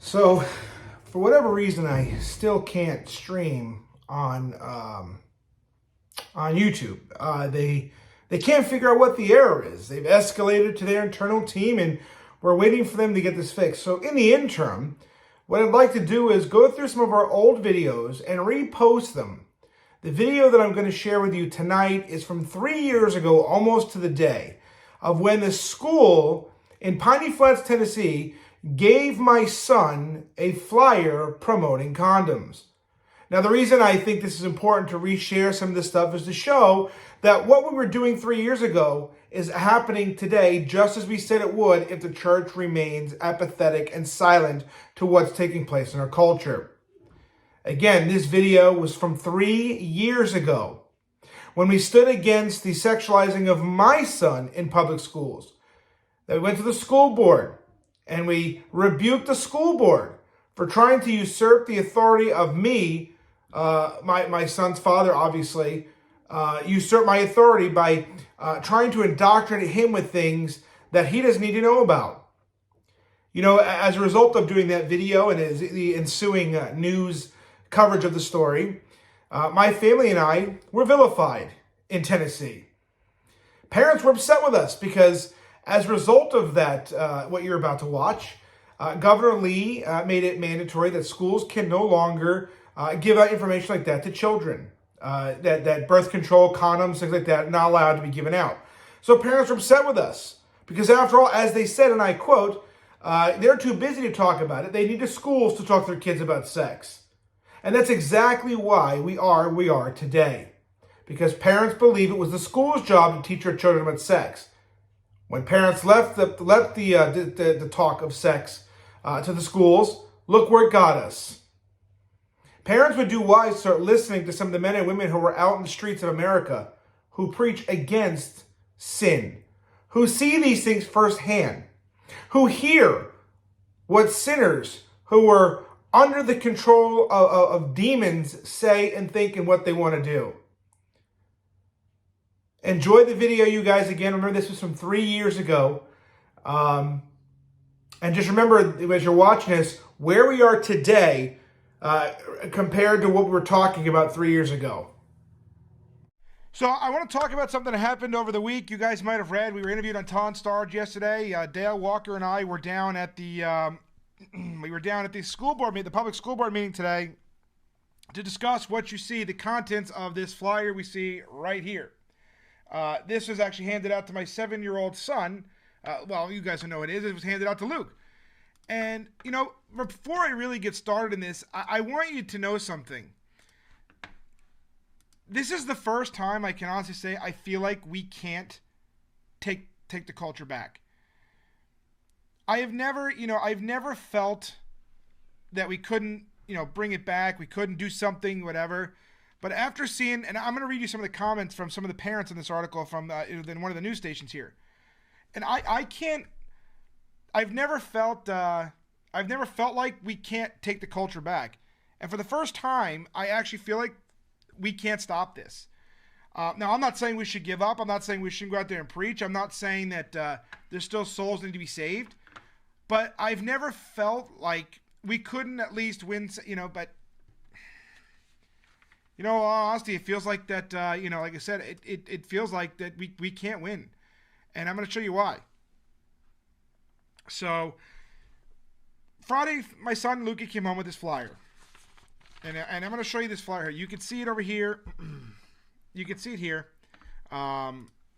So, for whatever reason, I still can't stream on YouTube. They can't figure out what the error is. They've escalated to their internal team, and we're waiting for them to get this fixed. So, in the interim, what I'd like to do is go through some of our old videos and repost them. The video that I'm going to share with you tonight is from 3 years ago, almost to the day, of when the school in Piney Flats, Tennessee, gave my son a flyer promoting condoms. Now, the reason I think this is important to reshare some of this stuff is to show that what we were doing 3 years ago is happening today, just as we said it would if the church remains apathetic and silent to what's taking place in our culture. Again, this video was from 3 years ago when we stood against the sexualizing of my son in public schools. That we went to the school board and we rebuked the school board for trying to usurp the authority of me, my son's father, obviously, usurp my authority by trying to indoctrinate him with things that he doesn't need to know about. You know, as a result of doing that video and the ensuing news coverage of the story, my family and I were vilified in Tennessee. Parents were upset with us because as a result of that, what you're about to watch, Governor Lee made it mandatory that schools can no longer give out information like that to children. That birth control, condoms, things like that, are not allowed to be given out. So parents were upset with us because after all, as they said, and I quote, they're too busy to talk about it. They need the schools to talk to their kids about sex. And that's exactly why we are where we are today. Because parents believe it was the school's job to teach their children about sex. When parents left the talk of sex to the schools, look where it got us. Parents would do wise to start listening to some of the men and women who are out in the streets of America who preach against sin, who see these things firsthand, who hear what sinners who are under the control of demons say and think and what they want to do. Enjoy the video, you guys. Again, remember this was from 3 years ago. And just remember, as you're watching this, where we are today compared to what we were talking about 3 years ago. So I want to talk about something that happened over the week. You guys might have read. We were interviewed on Ton Starge yesterday. Dale Walker and I were down at the school board meeting, the public school board meeting today, to discuss what you see, the contents of this flyer we see right here. This was actually handed out to my 7-year-old son. Well, you guys know what it is. It was handed out to Luke. And, you know, before I really get started in this, I want you to know something. This is the first time I can honestly say I feel like we can't take the culture back. I've never felt that we couldn't, bring it back. We couldn't do something, whatever. But after seeing, and I'm going to read you some of the comments from some of the parents in this article from one of the news stations here. And I've never felt like we can't take the culture back. And for the first time, I actually feel like we can't stop this. Now, I'm not saying we should give up. I'm not saying we shouldn't go out there and preach. I'm not saying that there's still souls that need to be saved. But I've never felt like we couldn't at least win, but honestly, it feels like that, like I said, it feels like that we can't win. And I'm going to show you why. So, Friday, my son, Luki, came home with this flyer. And I'm going to show you this flyer here. You can see it over here. You can see it here.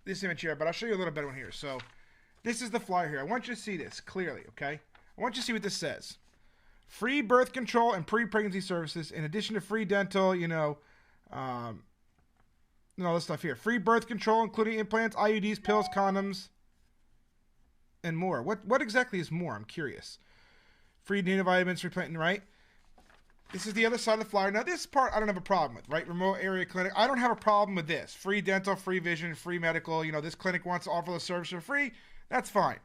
This image here, but I'll show you a little better one here. So, this is the flyer here. I want you to see this clearly, okay? I want you to see what this says. Free birth control and pre-pregnancy services, in addition to free dental, all this stuff here. Free birth control, including implants, IUDs, pills, condoms, and more. What exactly is more? I'm curious. Free native vitamins, replanting, right? This is the other side of the flyer. Now, this part I don't have a problem with, right? Remote area clinic. I don't have a problem with this. Free dental, free vision, free medical. This clinic wants to offer the service for free. That's fine.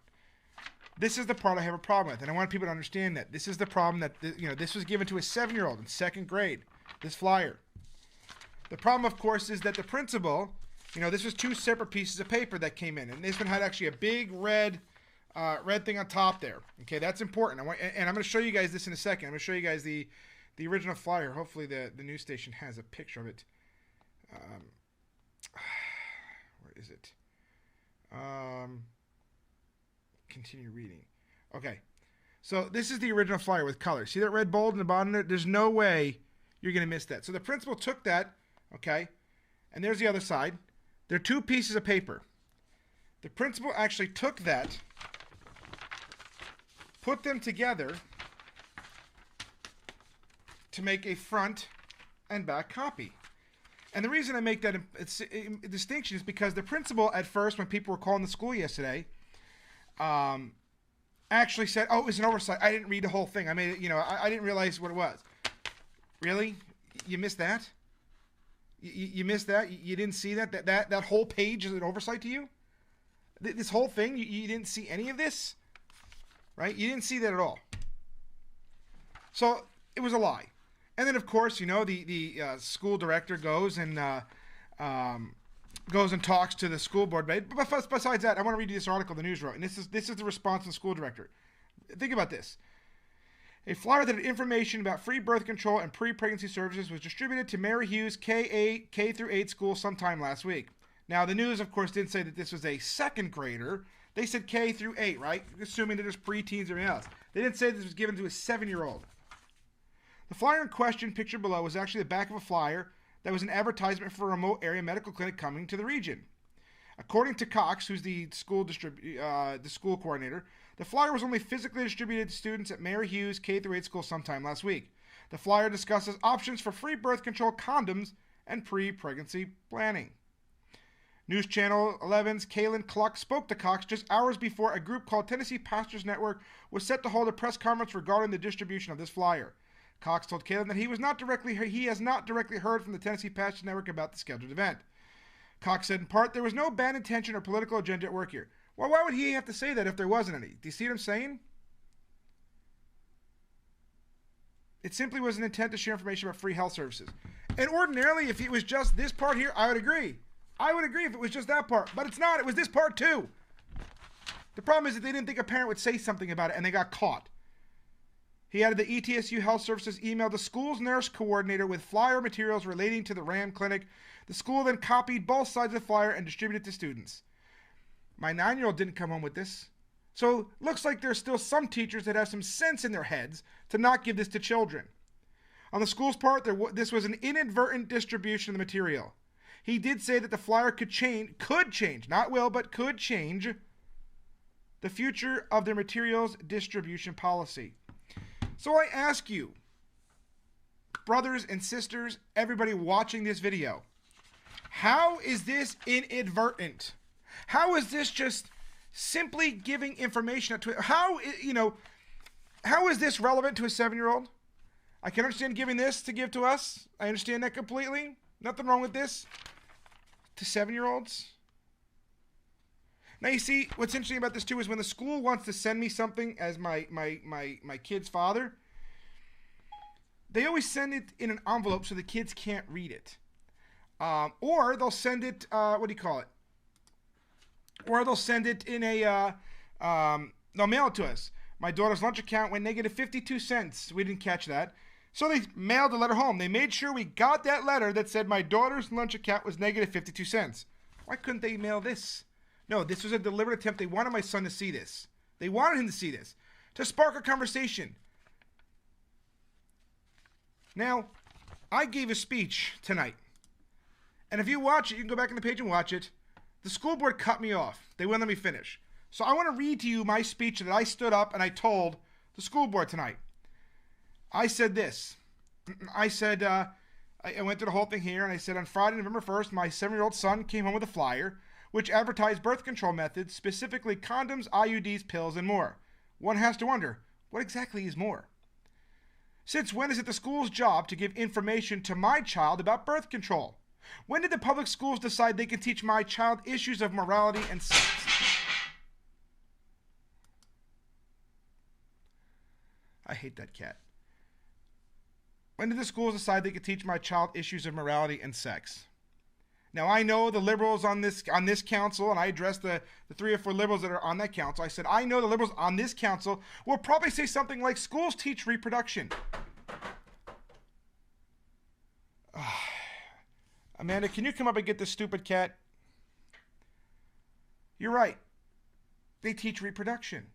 This is the part I have a problem with, and I want people to understand that. This is the problem that, this was given to a 7-year-old in 2nd grade, this flyer. The problem, of course, is that the principal, this was 2 separate pieces of paper that came in, and this one had actually a big red red thing on top there. Okay, that's important. And I'm going to show you guys this in a second. I'm going to show you guys the original flyer. Hopefully the news station has a picture of it. Where is it? Continue reading. Okay. So this is the original flyer with color. See that red bold in the bottom there? There's no way you're going to miss that. So the principal took that, okay, and there's the other side. They're two pieces of paper. The principal actually took that, put them together to make a front and back copy. And the reason I make that a distinction is because the principal at first, when people were calling the school yesterday, actually said, "Oh, it was an oversight. I didn't read the whole thing. I made it. I didn't realize what it was." Really? You missed that? You missed that? You didn't see that? That whole page is an oversight to you? This whole thing? You didn't see any of this? Right? You didn't see that at all. So it was a lie. And then, of course, the school director goes and talks to the school board. But besides that, I want to read you this article the news wrote. And this is the response of the school director. Think about this. A flyer that had information about free birth control and pre-pregnancy services was distributed to Mary Hughes K through 8 school sometime last week. Now, the news, of course, didn't say that this was a second grader. They said K through 8, right? Assuming that there's preteens or anything else. They didn't say this was given to a 7-year-old. The flyer in question, pictured below, was actually the back of a flyer that was an advertisement for a remote area medical clinic coming to the region. According to Cox, who's the school coordinator, the flyer was only physically distributed to students at Mary Hughes K through 8 school sometime last week. The flyer discusses options for free birth control condoms and pre-pregnancy planning. News Channel 11's Kaylin Cluck spoke to Cox just hours before a group called Tennessee Pastors Network was set to hold a press conference regarding the distribution of this flyer. Cox told Kaylin that he has not directly heard from the Tennessee Pastors Network about the scheduled event. Cox said in part, there was no bad intention or political agenda at work here. Well, why would he have to say that if there wasn't any? Do you see what I'm saying? It simply was an intent to share information about free health services. And ordinarily, if it was just this part here, I would agree. I would agree if it was just that part. But it's not. It was this part too. The problem is that they didn't think a parent would say something about it, and they got caught. He added the ETSU Health Services emailed the school's nurse coordinator with flyer materials relating to the RAM clinic. The school then copied both sides of the flyer and distributed it to students. My 9-year-old didn't come home with this. So looks like there's still some teachers that have some sense in their heads to not give this to children. On the school's part, this was an inadvertent distribution of the material. He did say that the flyer could change, not will, but could change the future of their materials distribution policy. So I ask you, brothers and sisters, everybody watching this video, how is this inadvertent? How is this just simply giving information to how is this relevant to a 7-year-old? I can understand giving this to give to us. I understand that completely. Nothing wrong with this. To 7-year-olds. Now you see, what's interesting about this too is when the school wants to send me something as my kid's father, they always send it in an envelope so the kids can't read it. Or they'll send it, what do you call it? Or they'll send it in a, they'll mail it to us. My daughter's lunch account went negative 52 cents. We didn't catch that. So they mailed the letter home. They made sure we got that letter that said my daughter's lunch account was negative 52 cents. Why couldn't they mail this? No, this was a deliberate attempt. They wanted my son to see this. They wanted him to see this, to spark a conversation. Now, I gave a speech tonight. And if you watch it, you can go back on the page and watch it. The school board cut me off. They wouldn't let me finish. So I want to read to you my speech that I stood up and I told the school board tonight. I said this. I said, I went through the whole thing here, and I said, on Friday, November 1st, my 7-year-old son came home with a flyer which advertised birth control methods, specifically condoms, IUDs, pills, and more. One has to wonder, what exactly is more? Since when is it the school's job to give information to my child about birth control? When did the public schools decide they can teach my child issues of morality and sex? I hate that cat. When did the schools decide they could teach my child issues of morality and sex? Now, I know the liberals on this council, and I addressed the 3 or 4 liberals that are on that council. I said, I know the liberals on this council will probably say something like, schools teach reproduction. Amanda, can you come up and get this stupid cat? You're right. They teach reproduction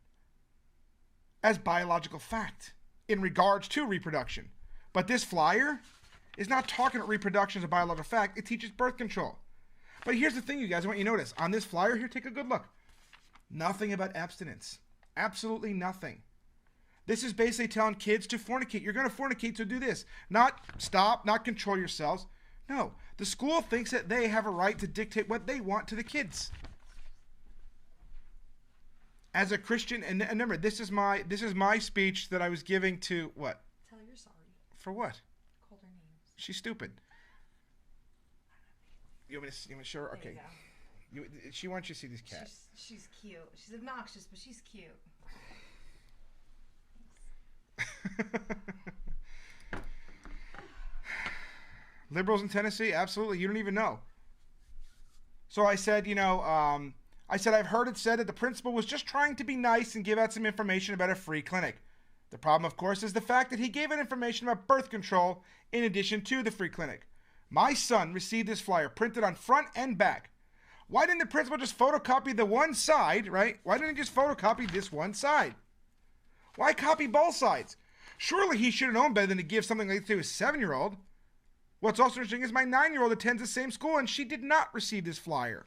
as biological fact in regards to reproduction. But this flyer is not talking about reproduction as a biological fact. It teaches birth control. But here's the thing, you guys. I want you to notice. On this flyer here, take a good look. Nothing about abstinence. Absolutely nothing. This is basically telling kids to fornicate. You're going to fornicate, so do this. Not stop, not control yourselves. No. The school thinks that they have a right to dictate what they want to the kids. As a Christian, and remember, this is my speech that I was giving to what? Tell her you're sorry. For what? Called her names. She's stupid. You want me to show her? Okay. She wants you to see this cat. She's cute. She's obnoxious, but she's cute. Liberals in Tennessee? Absolutely. You don't even know. So I said, I've heard it said that the principal was just trying to be nice and give out some information about a free clinic. The problem, of course, is the fact that he gave out information about birth control in addition to the free clinic. My son received this flyer printed on front and back. Why didn't the principal just photocopy the one side, right? Why didn't he just photocopy this one side? Why copy both sides? Surely he should have known better than to give something like this to his 7-year-old. What's also interesting is my 9-year-old attends the same school and she did not receive this flyer.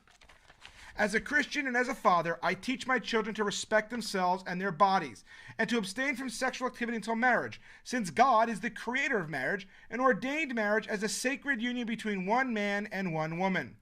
As a Christian and as a father, I teach my children to respect themselves and their bodies and to abstain from sexual activity until marriage, since God is the creator of marriage and ordained marriage as a sacred union between one man and one woman.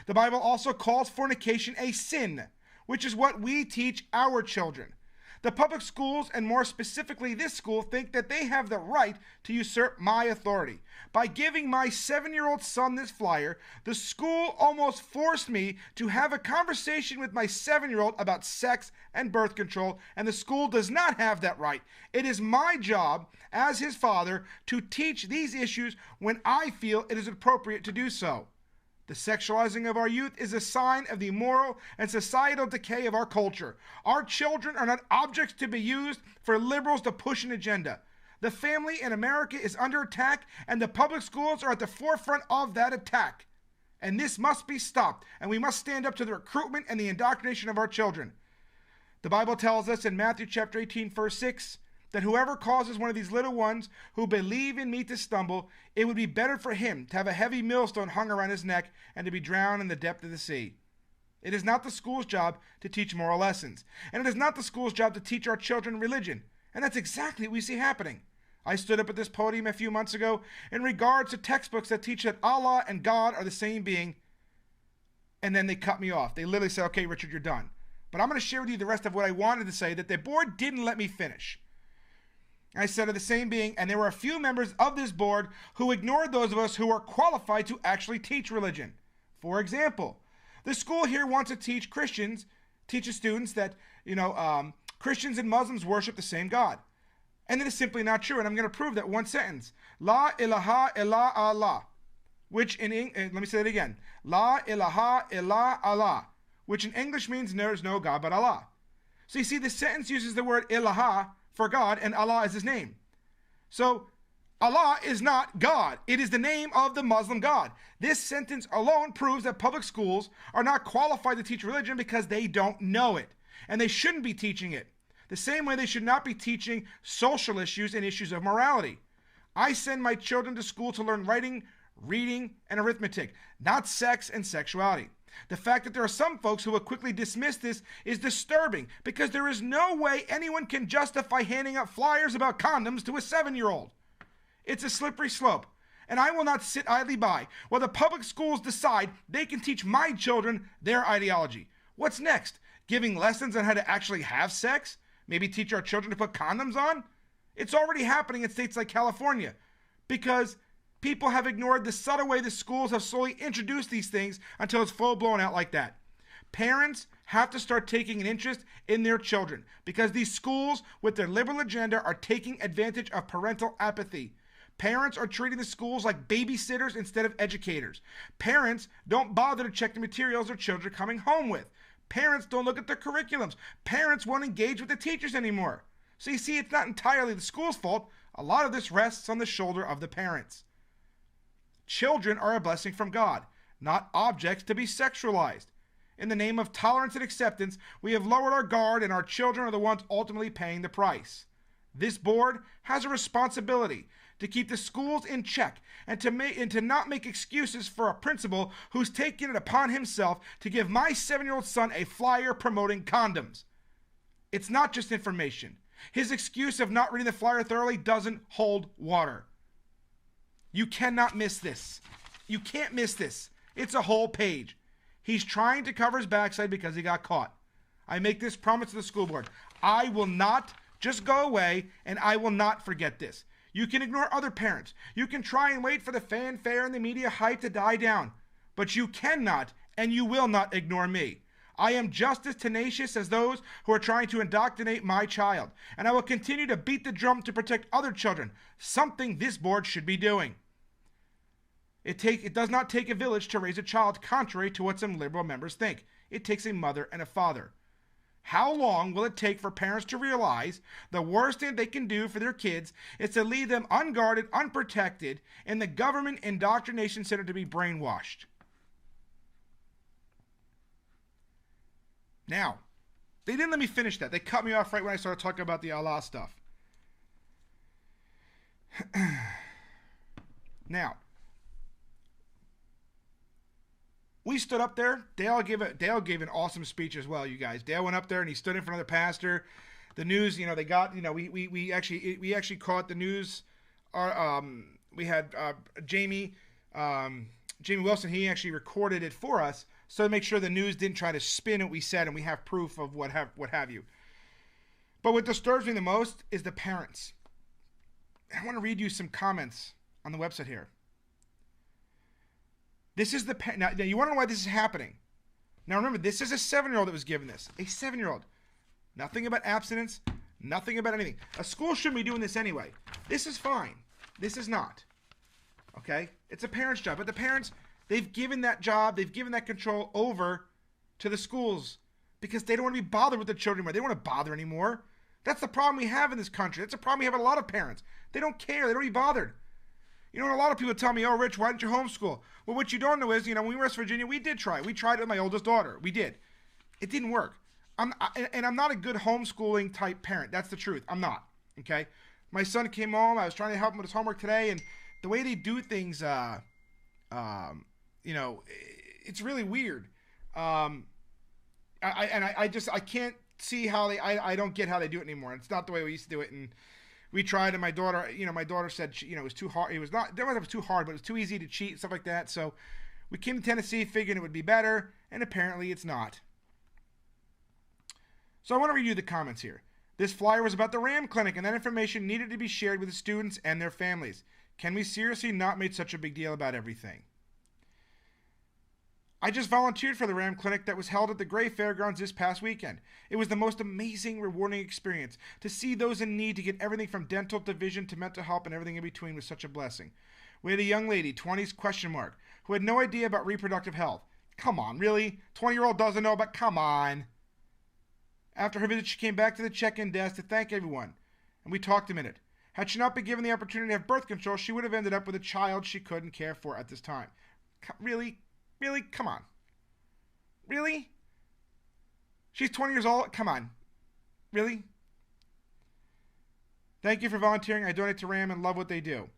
The Bible also calls fornication a sin, which is what we teach our children. The public schools, and more specifically this school, think that they have the right to usurp my authority. By giving my 7-year-old son this flyer, the school almost forced me to have a conversation with my 7-year-old about sex and birth control, and the school does not have that right. It is my job as his father to teach these issues when I feel it is appropriate to do so. The sexualizing of our youth is a sign of the moral and societal decay of our culture. Our children are not objects to be used for liberals to push an agenda. The family in America is under attack, and the public schools are at the forefront of that attack. And this must be stopped, and we must stand up to the recruitment and the indoctrination of our children. The Bible tells us in Matthew chapter 18, verse 6, that whoever causes one of these little ones who believe in me to stumble, it would be better for him to have a heavy millstone hung around his neck and to be drowned in the depth of the sea. It is not the school's job to teach moral lessons, and it is not the school's job to teach our children religion. And that's exactly what we see happening. I stood up at this podium a few months ago in regards to textbooks that teach that Allah and God are the same being, and then they cut me off. They literally said, okay, Richard, you're done. But I'm going to share with you the rest of what I wanted to say that the board didn't let me finish. I said of the same being, and there were a few members of this board who ignored those of us who are qualified to actually teach religion. For example, the school here wants to teach teaches students that, Christians and Muslims worship the same God. And it is simply not true, and I'm going to prove that one sentence. La ilaha illa Allah, which let me say that again. La ilaha illa Allah, which in English means there is no God but Allah. So you see, the sentence uses the word ilaha for God, and Allah is his name. So Allah is not God. It is the name of the Muslim God. This sentence alone proves that public schools are not qualified to teach religion because they don't know it, and they shouldn't be teaching it. The same way they should not be teaching social issues and issues of morality. I send my children to school to learn writing, reading, and arithmetic, not sex and sexuality. The fact that there are some folks who will quickly dismiss this is disturbing because there is no way anyone can justify handing out flyers about condoms to a 7-year-old. It's a slippery slope, and I will not sit idly by while the public schools decide they can teach my children their ideology. What's next? Giving lessons on how to actually have sex? Maybe teach our children to put condoms on? It's already happening in states like California because people have ignored the subtle way the schools have slowly introduced these things until it's full blown out like that. Parents have to start taking an interest in their children because these schools with their liberal agenda are taking advantage of parental apathy. Parents are treating the schools like babysitters instead of educators. Parents don't bother to check the materials their children are coming home with. Parents don't look at their curriculums. Parents won't engage with the teachers anymore. So you see, it's not entirely the school's fault. A lot of this rests on the shoulder of the parents. Children are a blessing from God, not objects to be sexualized. In the name of tolerance and acceptance, we have lowered our guard, and our children are the ones ultimately paying the price. This board has a responsibility to keep the schools in check and to not make excuses for a principal who's taken it upon himself to give my 7-year-old son a flyer promoting condoms. It's not just information. His excuse of not reading the flyer thoroughly doesn't hold water. You cannot miss this. You can't miss this. It's a whole page. He's trying to cover his backside because he got caught. I make this promise to the school board. I will not just go away, and I will not forget this. You can ignore other parents. You can try and wait for the fanfare and the media hype to die down. But you cannot and you will not ignore me. I am just as tenacious as those who are trying to indoctrinate my child, and I will continue to beat the drum to protect other children, something this board should be doing. It does not take a village to raise a child, contrary to what some liberal members think. It takes a mother and a father. How long will it take for parents to realize the worst thing they can do for their kids is to leave them unguarded, unprotected, in the government indoctrination center to be brainwashed? Now, they didn't let me finish that. They cut me off right when I started talking about the Allah stuff. Now, we stood up there. Dale gave an awesome speech as well, you guys. Dale went up there and he stood in front of the pastor. The news, they got, we actually caught the news. We had Jamie Wilson. He actually recorded it for us, so to make sure the news didn't try to spin what we said, and we have proof of what have you. But what disturbs me the most is the parents. I want to read you some comments on the website here. This is now you want to know why this is happening. Now remember, this is a 7-year-old that was given this. A 7-year-old. Nothing about abstinence. Nothing about anything. A school shouldn't be doing this anyway. This is fine. This is not. Okay? It's a parent's job. But the parents, they've given that job, they've given that control over to the schools because they don't want to be bothered with the children anymore. They don't want to bother anymore. That's the problem we have in this country. That's a problem we have with a lot of parents. They don't care. They don't want to be bothered. And a lot of people tell me, oh, Rich, why didn't you homeschool? Well, what you don't know is, when we were in West Virginia, we did try. We tried it with my oldest daughter. We did. It didn't work. I'm not a good homeschooling type parent. That's the truth. I'm not. Okay? My son came home. I was trying to help him with his homework today, and the way they do things, it's really weird. I can't see how I don't get how they do it anymore. It's not the way we used to do it, and we tried, and my daughter said, it was too hard. It was too hard, but it was too easy to cheat, stuff like that. So we came to Tennessee figuring it would be better, and apparently it's not. So I want to read you the comments here. This flyer was about the RAM clinic, and that information needed to be shared with the students and their families. Can we seriously not make such a big deal about everything? I just volunteered for the RAM clinic that was held at the Gray Fairgrounds this past weekend. It was the most amazing, rewarding experience. To see those in need, to get everything from dental to vision to mental help and everything in between was such a blessing. We had a young lady, 20s question mark, who had no idea about reproductive health. Come on, really? 20-year-old doesn't know, but come on. After her visit, she came back to the check-in desk to thank everyone, and we talked a minute. Had she not been given the opportunity to have birth control, she would have ended up with a child she couldn't care for at this time. Really? Really? Come on. Really? She's 20 years old? Come on. Really? Thank you for volunteering. I donate to RAM and love what they do.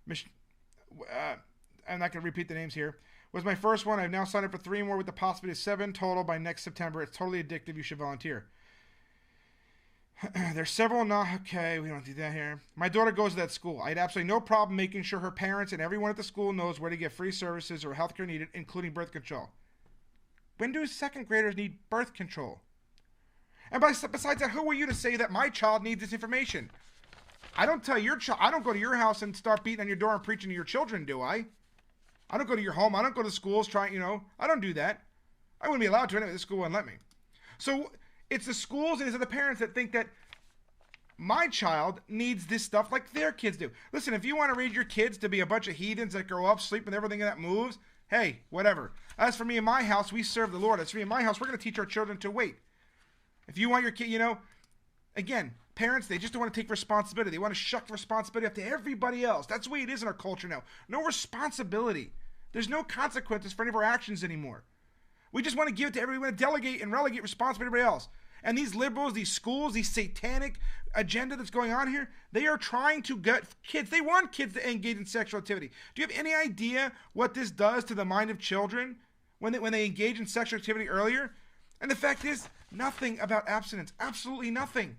I'm not going to repeat the names here. Was my first one. I've now signed up for 3 more with the possibility of 7 total by next September. It's totally addictive. You should volunteer. There's several now. Okay, we don't do that here. My daughter goes to that school. I had absolutely no problem making sure her parents and everyone at the school knows where to get free services or healthcare needed, including birth control. When do 2nd graders need birth control? And besides that, who are you to say that my child needs this information? I don't tell your child. I don't go to your house and start beating on your door and preaching to your children, do I? I don't go to your home. I don't go to schools trying. I don't do that. I wouldn't be allowed to anyway. The school wouldn't let me. So it's the schools and it's the parents that think that My child needs this stuff like their kids do. Listen, if you want to raise your kids to be a bunch of heathens that grow up, sleep with everything that moves, hey, whatever. As for me and my house, we serve the Lord. As for me and my house, we're going to teach our children to wait. If you want your kid, again, parents, they just don't want to take responsibility. They want to shuck the responsibility up to everybody else. That's the way it is in our culture now. No responsibility. There's no consequences for any of our actions anymore. We just want to give it to everybody. We want to delegate and relegate responsibility to everybody else. And these liberals, these schools, these satanic agenda that's going on here, they are trying to get kids. They want kids to engage in sexual activity. Do you have any idea what this does to the mind of children when they engage in sexual activity earlier? And the fact is, nothing about abstinence. Absolutely nothing.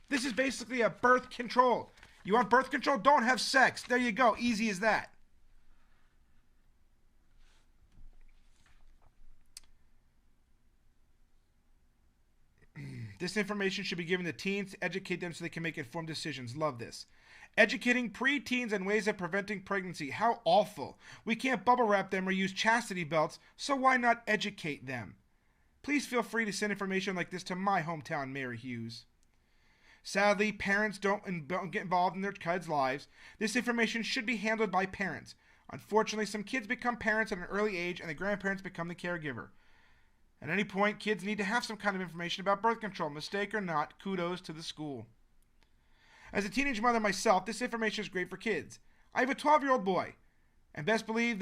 This is basically a birth control. You want birth control? Don't have sex. There you go. Easy as that. This information should be given to teens to educate them so they can make informed decisions. Love this. Educating preteens on ways of preventing pregnancy. How awful. We can't bubble wrap them or use chastity belts, so why not educate them? Please feel free to send information like this to my hometown, Mary Hughes. Sadly, parents don't get involved in their kids' lives. This information should be handled by parents. Unfortunately, some kids become parents at an early age and the grandparents become the caregiver. At any point, kids need to have some kind of information about birth control. Mistake or not, kudos to the school. As a teenage mother myself, this information is great for kids. I have a 12-year-old boy, and best believe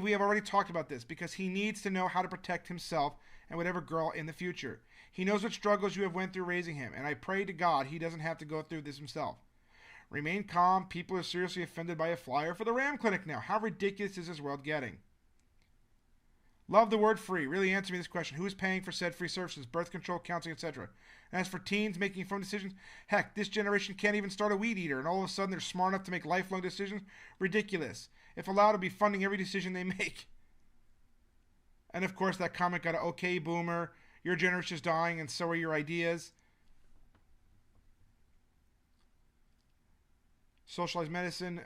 we have already talked about this because he needs to know how to protect himself and whatever girl in the future. He knows what struggles you have went through raising him, and I pray to God he doesn't have to go through this himself. Remain calm. People are seriously offended by a flyer for the Ram Clinic now. How ridiculous is this world getting? Love the word free. Really answer me this question. Who is paying for said free services, birth control, counseling, etc.? And as for teens making informed decisions, heck, this generation can't even start a weed eater, and all of a sudden they're smart enough to make lifelong decisions? Ridiculous. If allowed to be funding every decision they make. And of course that comment got an okay boomer. Your generation is dying and so are your ideas. Socialized medicine.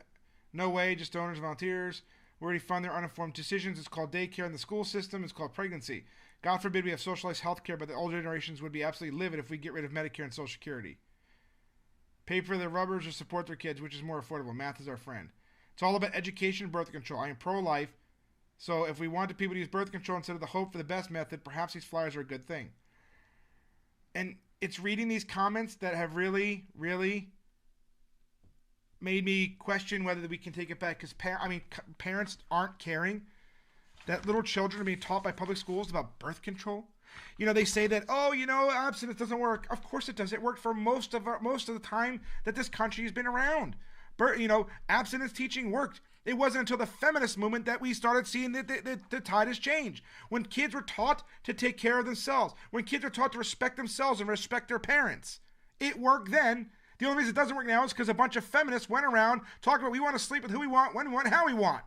No way, just donors and volunteers. We already fund their uninformed decisions. It's called daycare in the school system. It's called pregnancy. God forbid we have socialized healthcare, but the older generations would be absolutely livid if we get rid of Medicare and Social Security. Pay for their rubbers or support their kids, which is more affordable. Math is our friend. It's all about education and birth control. I am pro-life, so if we wanted people to use birth control instead of the hope for the best method, perhaps these flyers are a good thing. And it's reading these comments that have really, really made me question whether we can take it back, because parents aren't caring that little children are being taught by public schools about birth control. They say that, abstinence doesn't work. Of course it does. It worked for most of the time that this country has been around. Abstinence teaching worked. It wasn't until the feminist movement that we started seeing that the tide has changed. When kids were taught to take care of themselves, when kids were taught to respect themselves and respect their parents, it worked then. The only reason it doesn't work now is because a bunch of feminists went around talking about we want to sleep with who we want, when we want, how we want.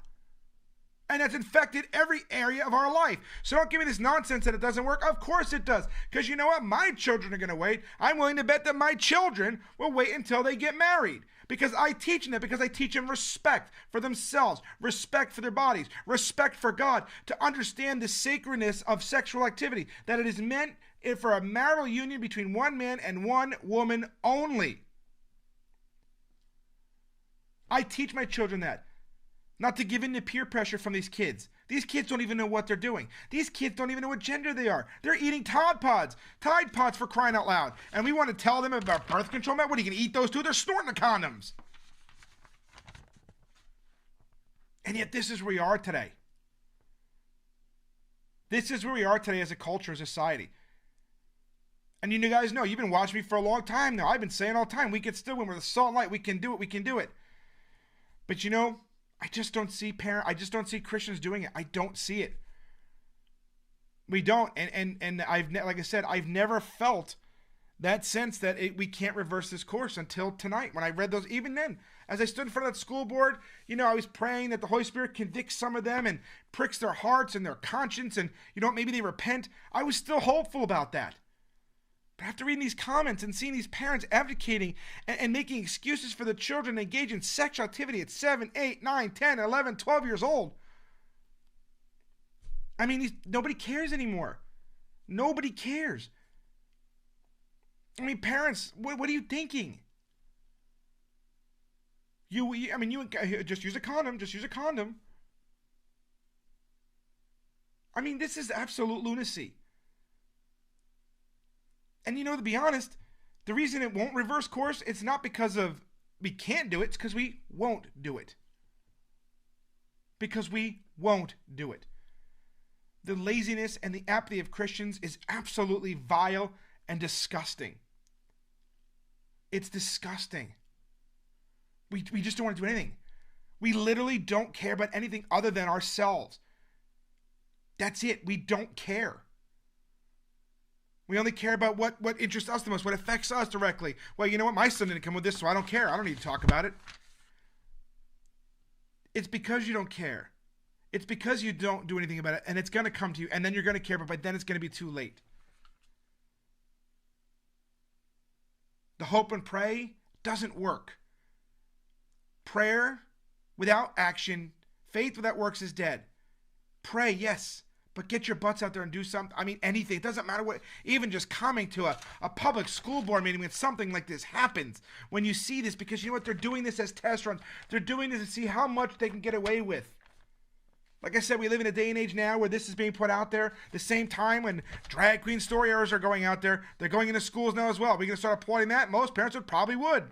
And that's infected every area of our life. So don't give me this nonsense that it doesn't work. Of course it does. Because you know what? My children are going to wait. I'm willing to bet that my children will wait until they get married. Because I teach them that. Because I teach them respect for themselves, respect for their bodies, respect for God, to understand the sacredness of sexual activity, that it is meant for a marital union between one man and one woman only. I teach my children that. Not to give in to peer pressure from these kids. These kids don't even know what they're doing. These kids don't even know what gender they are. They're eating Tide Pods for crying out loud. And we want to tell them about birth control. What are you going to eat those two? They're snorting the condoms. And yet this is where we are today. This is where we are today as a culture, as a society. And you guys know, you've been watching me for a long time now. I've been saying all the time, we can still win. We're the salt and light. We can do it. We can do it. But I just don't see Christians doing it. I don't see it. We don't. And like I said, I've never felt that sense that we can't reverse this course until tonight. When I read those, even then, as I stood in front of that school board, I was praying that the Holy Spirit convicts some of them and pricks their hearts and their conscience, and maybe they repent. I was still hopeful about that. But after reading these comments and seeing these parents advocating and making excuses for the children to engage in sexual activity at 7, 8, 9, 10, 11, 12 years old, nobody cares anymore. Nobody cares. I mean, parents, what are you thinking? You just use a condom. Just use a condom. I mean, this is absolute lunacy. And to be honest, the reason it won't reverse course, it's not because of we can't do it, it's because we won't do it. Because we won't do it. The laziness and the apathy of Christians is absolutely vile and disgusting. It's disgusting. We just don't want to do anything. We literally don't care about anything other than ourselves. That's it. We don't care. We only care about what interests us the most, what affects us directly. Well, you know what? My son didn't come with this, so I don't care. I don't need to talk about it. It's because you don't care. It's because you don't do anything about it, and it's going to come to you, and then you're going to care, but then it's going to be too late. The hope and pray doesn't work. Prayer without action, faith without works is dead. Pray, yes, but get your butts out there and do something. I mean, anything. It doesn't matter what, even just coming to a public school board meeting when something like this happens. When you see this, because you know what? They're doing this as test runs. They're doing this to see how much they can get away with. Like I said, we live in a day and age now where this is being put out there. The same time when drag queen story hours are going out there, they're going into schools now as well. We're going to start applauding that? Most parents probably would.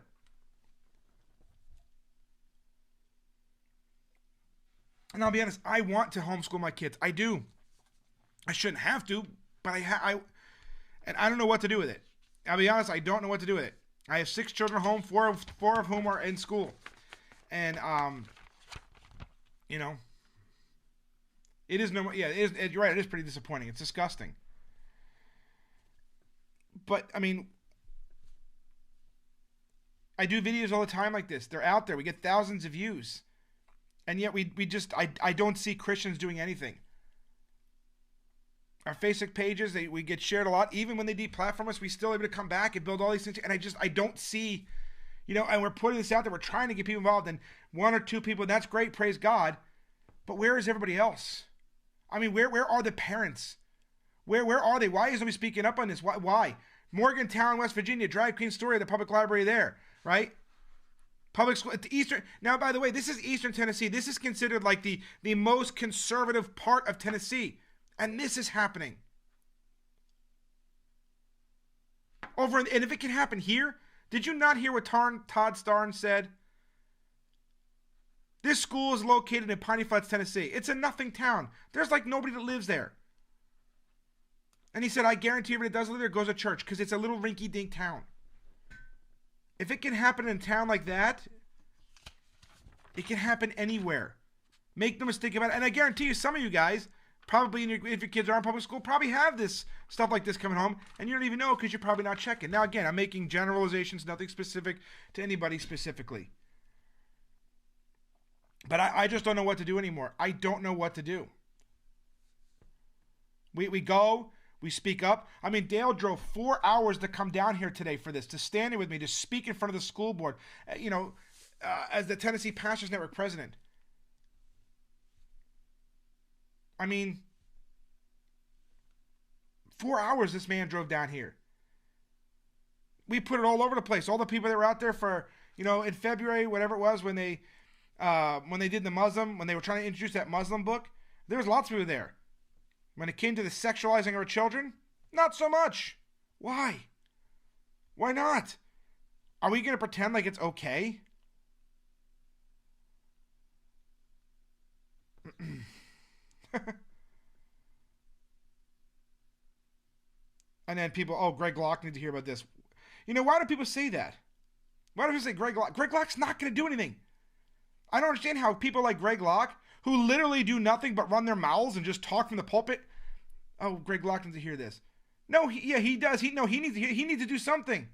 And I'll be honest, I want to homeschool my kids. I do. I shouldn't have to, but and I don't know what to do with it. I'll be honest, I don't know what to do with it. I have 6 children at home, four of whom are in school. And, it is you're right, it is pretty disappointing. It's disgusting. But, I mean, I do videos all the time like this. They're out there. We get thousands of views. And yet I don't see Christians doing anything. Our Facebook pages, we get shared a lot. Even when they deplatform us, we still able to come back and build all these things. And I don't see, and we're putting this out there. We're trying to get people involved. And 1 or 2 people, that's great, praise God. But where is everybody else? I mean, where are the parents? Where are they? Why isn't nobody speaking up on this? Why? Morgantown, West Virginia, drag queen story, the public library there, right? Public school at the Eastern. Now, by the way, this is Eastern Tennessee. This is considered like the most conservative part of Tennessee. And this is happening. And if it can happen here, did you not hear what Todd Starnes said? This school is located in Piney, Tennessee. It's a nothing town. There's like nobody that lives there. And he said, I guarantee everybody that does live there goes to church because it's a little rinky-dink town. If it can happen in a town like that, it can happen anywhere. Make no mistake about it. And I guarantee you, some of you guys, probably if your kids are in public school, probably have this stuff like this coming home, and you don't even know because you're probably not checking. Now, again, I'm making generalizations, nothing specific to anybody specifically. But I just don't know what to do anymore. I don't know what to do. We go, we speak up. I mean, Dale drove 4 hours to come down here today for this, to stand here with me, to speak in front of the school board, as the Tennessee Pastors Network president. I mean, 4 hours this man drove down here. We put it all over the place. All the people that were out there for, in February, whatever it was, when they did when they were trying to introduce that Muslim book, there was lots of people there. When it came to the sexualizing our children, not so much. Why? Why not? Are we going to pretend like it's okay? And then people, Greg Locke needs to hear about this. Why do people say that? Why do people say Greg Locke? Greg Locke's not going to do anything. I don't understand how people like Greg Locke, who literally do nothing but run their mouths and just talk from the pulpit. Oh, Greg Locke needs to hear this. No, he does. He needs to do something.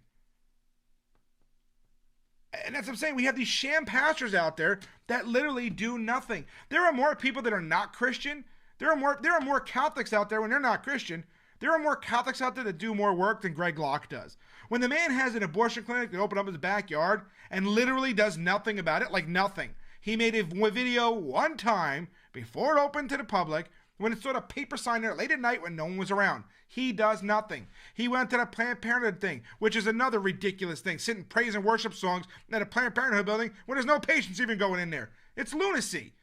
And that's what I'm saying. We have these sham pastors out there that literally do nothing. There are more people that are not Christian. There are more Catholics out there when they're not Christian. There are more Catholics out there that do more work than Greg Locke does. When the man has an abortion clinic that opened up his backyard and literally does nothing about it, like nothing. He made a video one time before it opened to the public When it's sort of paper sign there late at night when no one was around. He does nothing. He went to the Planned Parenthood thing, which is another ridiculous thing. Sitting praise and worship songs at a Planned Parenthood building when there's no patients even going in there. It's lunacy.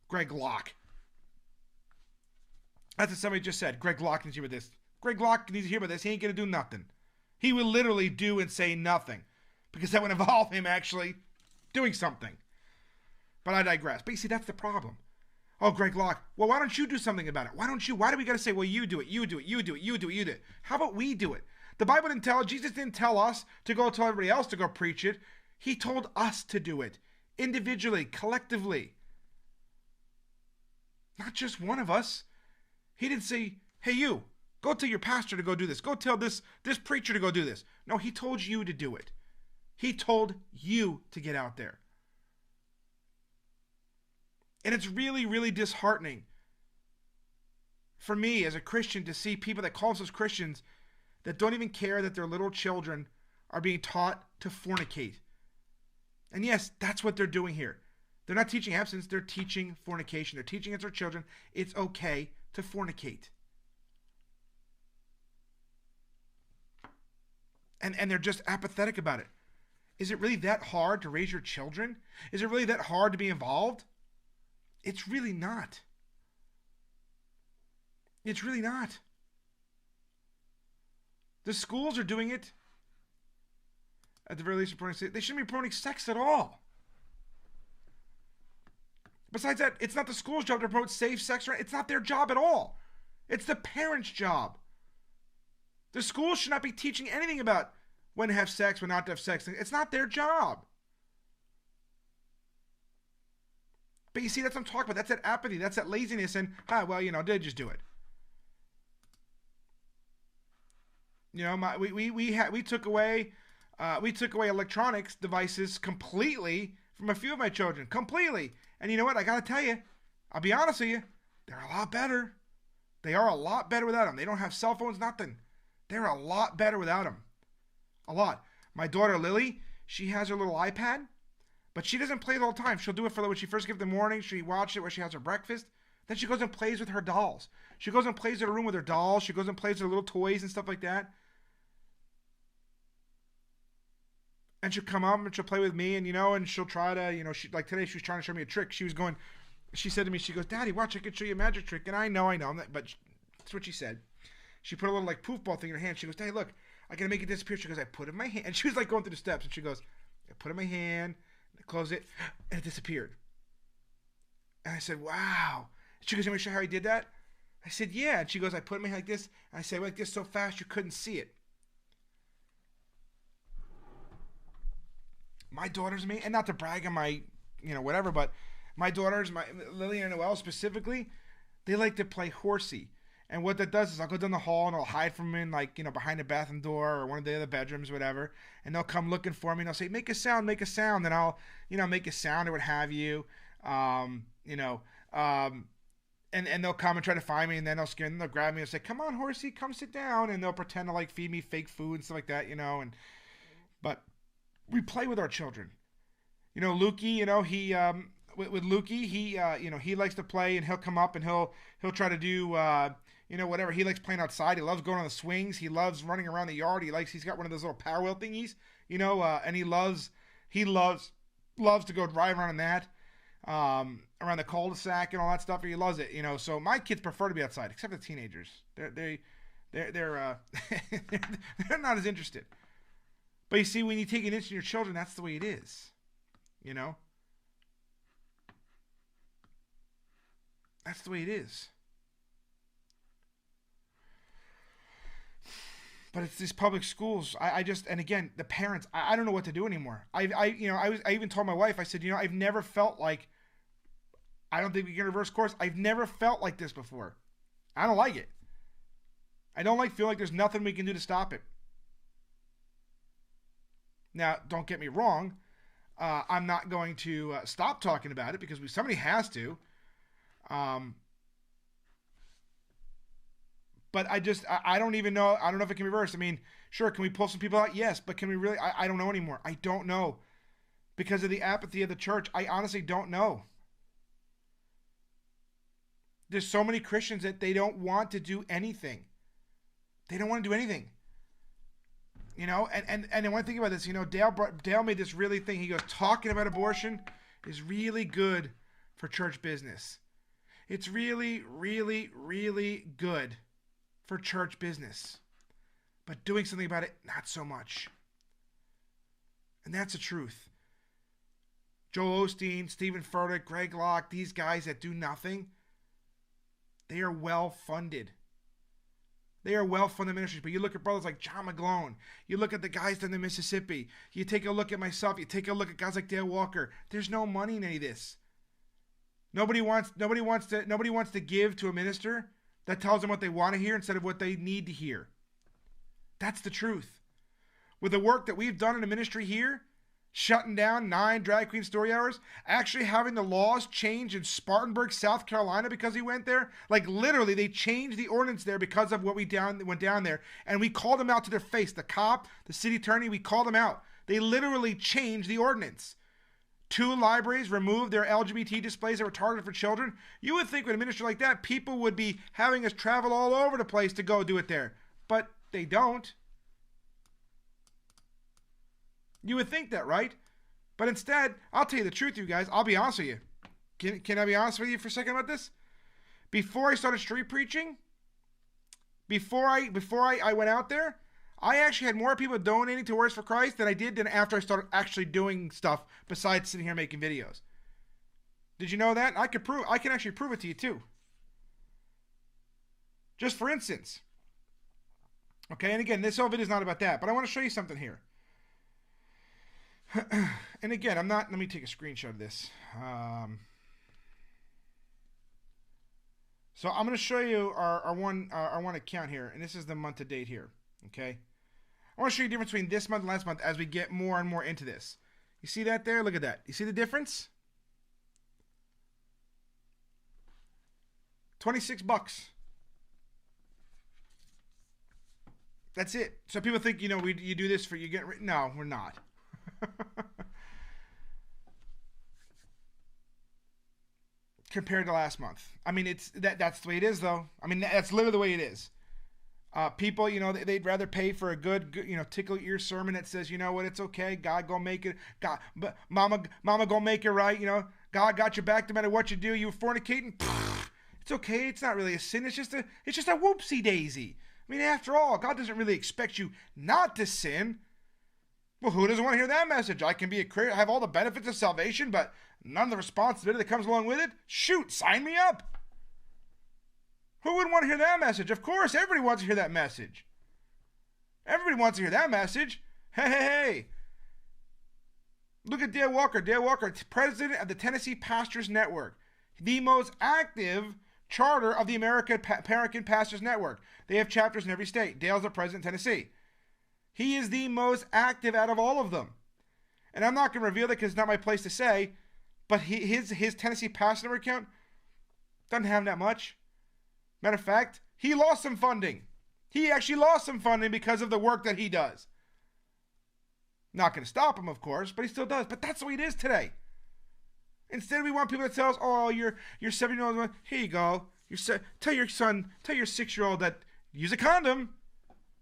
Greg Locke. That's what somebody just said. Greg Locke needs to hear about this. Greg Locke needs to hear about this. He ain't going to do nothing. He will literally do and say nothing. Because that would involve him actually doing something. But I digress. But you see, that's the problem. Oh, Greg Locke, well, why don't you do something about it? Why do we got to say, well, you do it, you do it, you do it, you do it, you do it? How about we do it? The Bible didn't tell, Jesus didn't tell us to go tell everybody else to go preach it. He told us to do it. Individually, collectively. Not just one of us. He didn't say, hey, you, go tell your pastor to go do this. Go tell this preacher to go do this. No, he told you to do it. He told you to get out there. And it's really, really disheartening for me as a Christian to see people that call themselves Christians that don't even care that their little children are being taught to fornicate. And yes, that's what they're doing here. They're not teaching abstinence, they're teaching fornication. They're teaching it to their children. It's okay to fornicate. And they're just apathetic about it. Is it really that hard to raise your children? Is it really that hard to be involved? It's really not. It's really not. The schools are doing it. At the very least, they shouldn't be promoting sex at all. Besides that, it's not the school's job to promote safe sex. It's not their job at all. It's the parents' job. The school should not be teaching anything about when to have sex, when not to have sex. It's not their job. But you see, that's what I'm talking about. That's that apathy. That's that laziness. And, they just do it. We took away electronics devices completely from a few of my children. Completely. And you know what? I got to tell you, I'll be honest with you, they're a lot better. They are a lot better without them. They don't have cell phones, nothing. They're a lot better without them. A lot. My daughter, Lily, she has her little iPad. But she doesn't play it all the time. She'll do it when she first gets up in the morning. She watches it where she has her breakfast. Then she goes and plays with her dolls. She goes and plays in her room with her dolls. She goes and plays with her little toys and stuff like that. And she'll come up and she'll play with me and she'll try to, like today she was trying to show me a trick. She said to me, she goes, Daddy, watch, I can show you a magic trick. And I know, but that's what she said. She put a little like poof ball thing in her hand. She goes, Daddy, look, I can make it disappear. She goes, I put it in my hand. And she was like going through the steps and she goes, I put it in my hand. I closed it, and it disappeared. And I said, wow. She goes, you want me to show you how I did that? I said, yeah. And she goes, I put it in my hand like this, and I said, like this so fast you couldn't see it. My daughters, and not to brag on my, whatever, but my daughters, Lily and Noelle specifically, they like to play horsey. And what that does is I'll go down the hall and I'll hide from them in, behind the bathroom door or one of the other bedrooms, whatever. And they'll come looking for me and they'll say, make a sound. And I'll, make a sound or what have you. And they'll come and try to find me and then they'll grab me and say, come on, horsey, come sit down. And they'll pretend to feed me fake food and stuff like that, but we play with our children. Lukey, he, with Lukey, he likes to play and he'll come up and he'll try to do, whatever. He likes playing outside. He loves going on the swings. He loves running around the yard. He's got one of those little power wheel thingies, and he loves to go drive around in that, around the cul-de-sac and all that stuff. He loves it, so my kids prefer to be outside, except the teenagers. They're not as interested. But you see, when you take an interest in your children, that's the way it is, That's the way it is. But it's these public schools. And again, the parents, I don't know what to do anymore. I even told my wife, I said, I've never felt like, I don't think we can reverse course. I've never felt like this before. I don't like it. I don't feel like there's nothing we can do to stop it. Now, don't get me wrong. I'm not going to stop talking about it because somebody has to. But I don't even know. I don't know if it can be reversed. Sure, can we pull some people out? Yes, but can we really? I don't know anymore. I don't know. Because of the apathy of the church, I honestly don't know. There's so many Christians that they don't want to do anything. They don't want to do anything. You know, and I want to think about this. You know, Dale made this really thing. He goes, talking about abortion is really good for church business. It's really, really, really good for church business. But doing something about it, not so much. And that's the truth. Joel Osteen, Stephen Furtick, Greg Locke, these guys that do nothing, they are well funded. They are well-funded ministries. But you look at brothers like John McGlone. You look at the guys down in Mississippi. You take a look at myself. You take a look at guys like Dale Walker. There's no money in any of this. Nobody wants to give to a minister that tells them what they want to hear instead of what they need to hear. That's the truth. With the work that we've done in the ministry here, shutting down 9 drag queen story hours, actually having the laws change in Spartanburg, South Carolina because he went there. Like literally, they changed the ordinance there because of what went down there. And we called them out to their face. The cop, the city attorney, we called them out. They literally changed the ordinance. 2 libraries removed their LGBT displays that were targeted for children. You would think with a ministry like that, people would be having us travel all over the place to go do it there. But they don't. You would think that, right? But instead, I'll tell you the truth, you guys. I'll be honest with you. Can I be honest with you for a second about this? Before I started street preaching, before I went out there, I actually had more people donating to Words for Christ than I did after I started actually doing stuff besides sitting here making videos. Did you know that? I can actually prove it to you too. Just for instance. Okay, and again, this whole video is not about that, but I want to show you something here. And again, let me take a screenshot of this. So I'm going to show you our one account here, and this is the month to date here. Okay, I want to show you the difference between this month and last month as we get more and more into this. You see that there? Look at that. You see the difference? $26. That's it. So people think, you do this for you get. No, we're not. Compared to last month. I mean, that's the way it is, though. I mean, that's literally the way it is. People, they'd rather pay for a good, tickle ear sermon that says, you know what, it's okay. God gonna make it. God, but mama gonna make it right. God got your back no matter what you do. You fornicating, it's okay. It's not really a sin. It's just a whoopsie daisy. I mean, after all, God doesn't really expect you not to sin. Well, who doesn't want to hear that message? I can be a Christian, have all the benefits of salvation, but none of the responsibility that comes along with it? Shoot, sign me up. Who wouldn't want to hear that message? Of course, everybody wants to hear that message. Everybody wants to hear that message. Hey. Look at Dale Walker. Dale Walker, president of the Tennessee Pastors Network, the most active charter of the American Pastors Network. They have chapters in every state. Dale's the president of Tennessee. He is the most active out of all of them. And I'm not going to reveal that because it's not my place to say, but his Tennessee Pastor Network account doesn't have that much. Matter of fact, he lost some funding. He actually lost some funding because of the work that he does. Not going to stop him, of course, but he still does. But that's the way it is today. Instead, we want people to tell us, oh, you're 7-year-old. Here you go. Tell your 6-year-old that use a condom.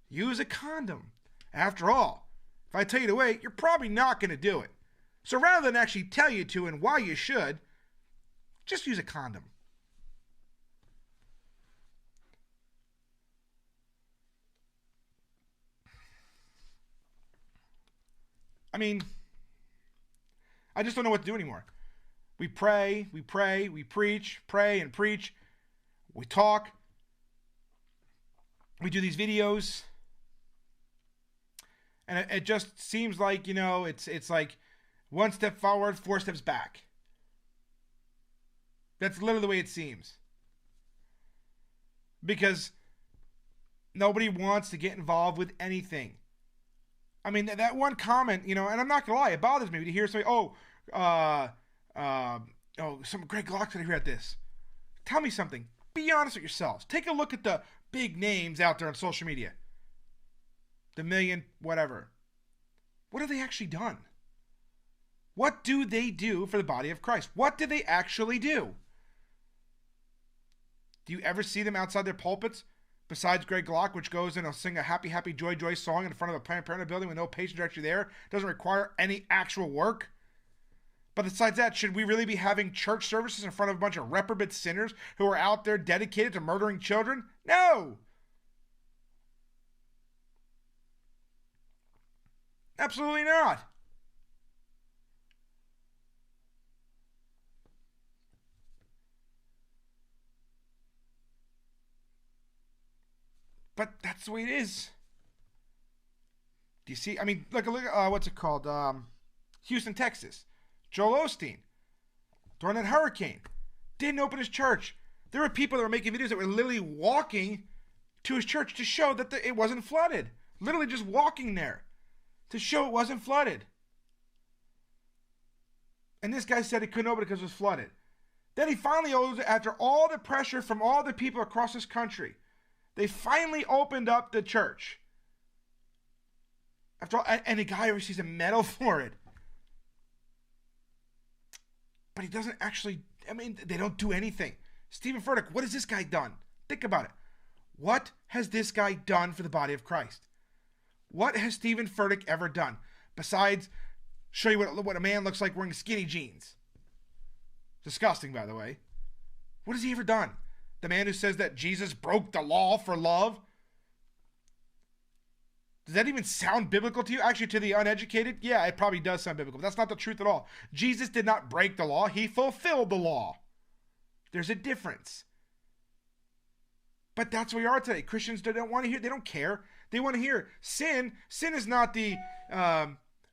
Use a condom. After all, if I tell you to wait, you're probably not going to do it. So rather than actually tell you to and why you should, just use a condom. I mean, I just don't know what to do anymore. We pray, we preach, pray and preach. We talk. We do these videos. And it just seems like, it's like 1 step forward, 4 steps back. That's literally the way it seems. Because nobody wants to get involved with anything. I mean, that one comment, and I'm not going to lie, it bothers me to hear somebody, some Greg Locke said here at this. Tell me something. Be honest with yourselves. Take a look at the big names out there on social media. The million, whatever. What have they actually done? What do they do for the body of Christ? What do they actually do? Do you ever see them outside their pulpits? Besides Greg Glock, which goes and will sing a happy, happy, joy, joy song in front of a Planned Parenthood building with no patients actually there. Doesn't require any actual work. But besides that, should we really be having church services in front of a bunch of reprobate sinners who are out there dedicated to murdering children? No! Absolutely not. But that's the way it is. Do you see? I mean, look what's it called? Houston, Texas. Joel Osteen, during that hurricane, didn't open his church. There were people that were making videos that were literally walking to his church to show that it wasn't flooded. Literally just walking there to show it wasn't flooded. And this guy said he couldn't open it because it was flooded. Then he finally, after all the pressure from all the people across this country, they finally opened up the church. After all, and the guy receives a medal for it. But he doesn't actually, they don't do anything. Stephen Furtick, what has this guy done? Think about it. What has this guy done for the body of Christ? What has Stephen Furtick ever done? Besides show you what a man looks like wearing skinny jeans. Disgusting, by the way. What has he ever done? The man who says that Jesus broke the law for love? Does that even sound biblical to you? Actually, to the uneducated, yeah, it probably does sound biblical, but that's not the truth at all. Jesus did not break the law. He fulfilled the law. There's a difference. But that's where we are today. Christians don't want to hear. They don't care. They want to hear sin. Sin is not the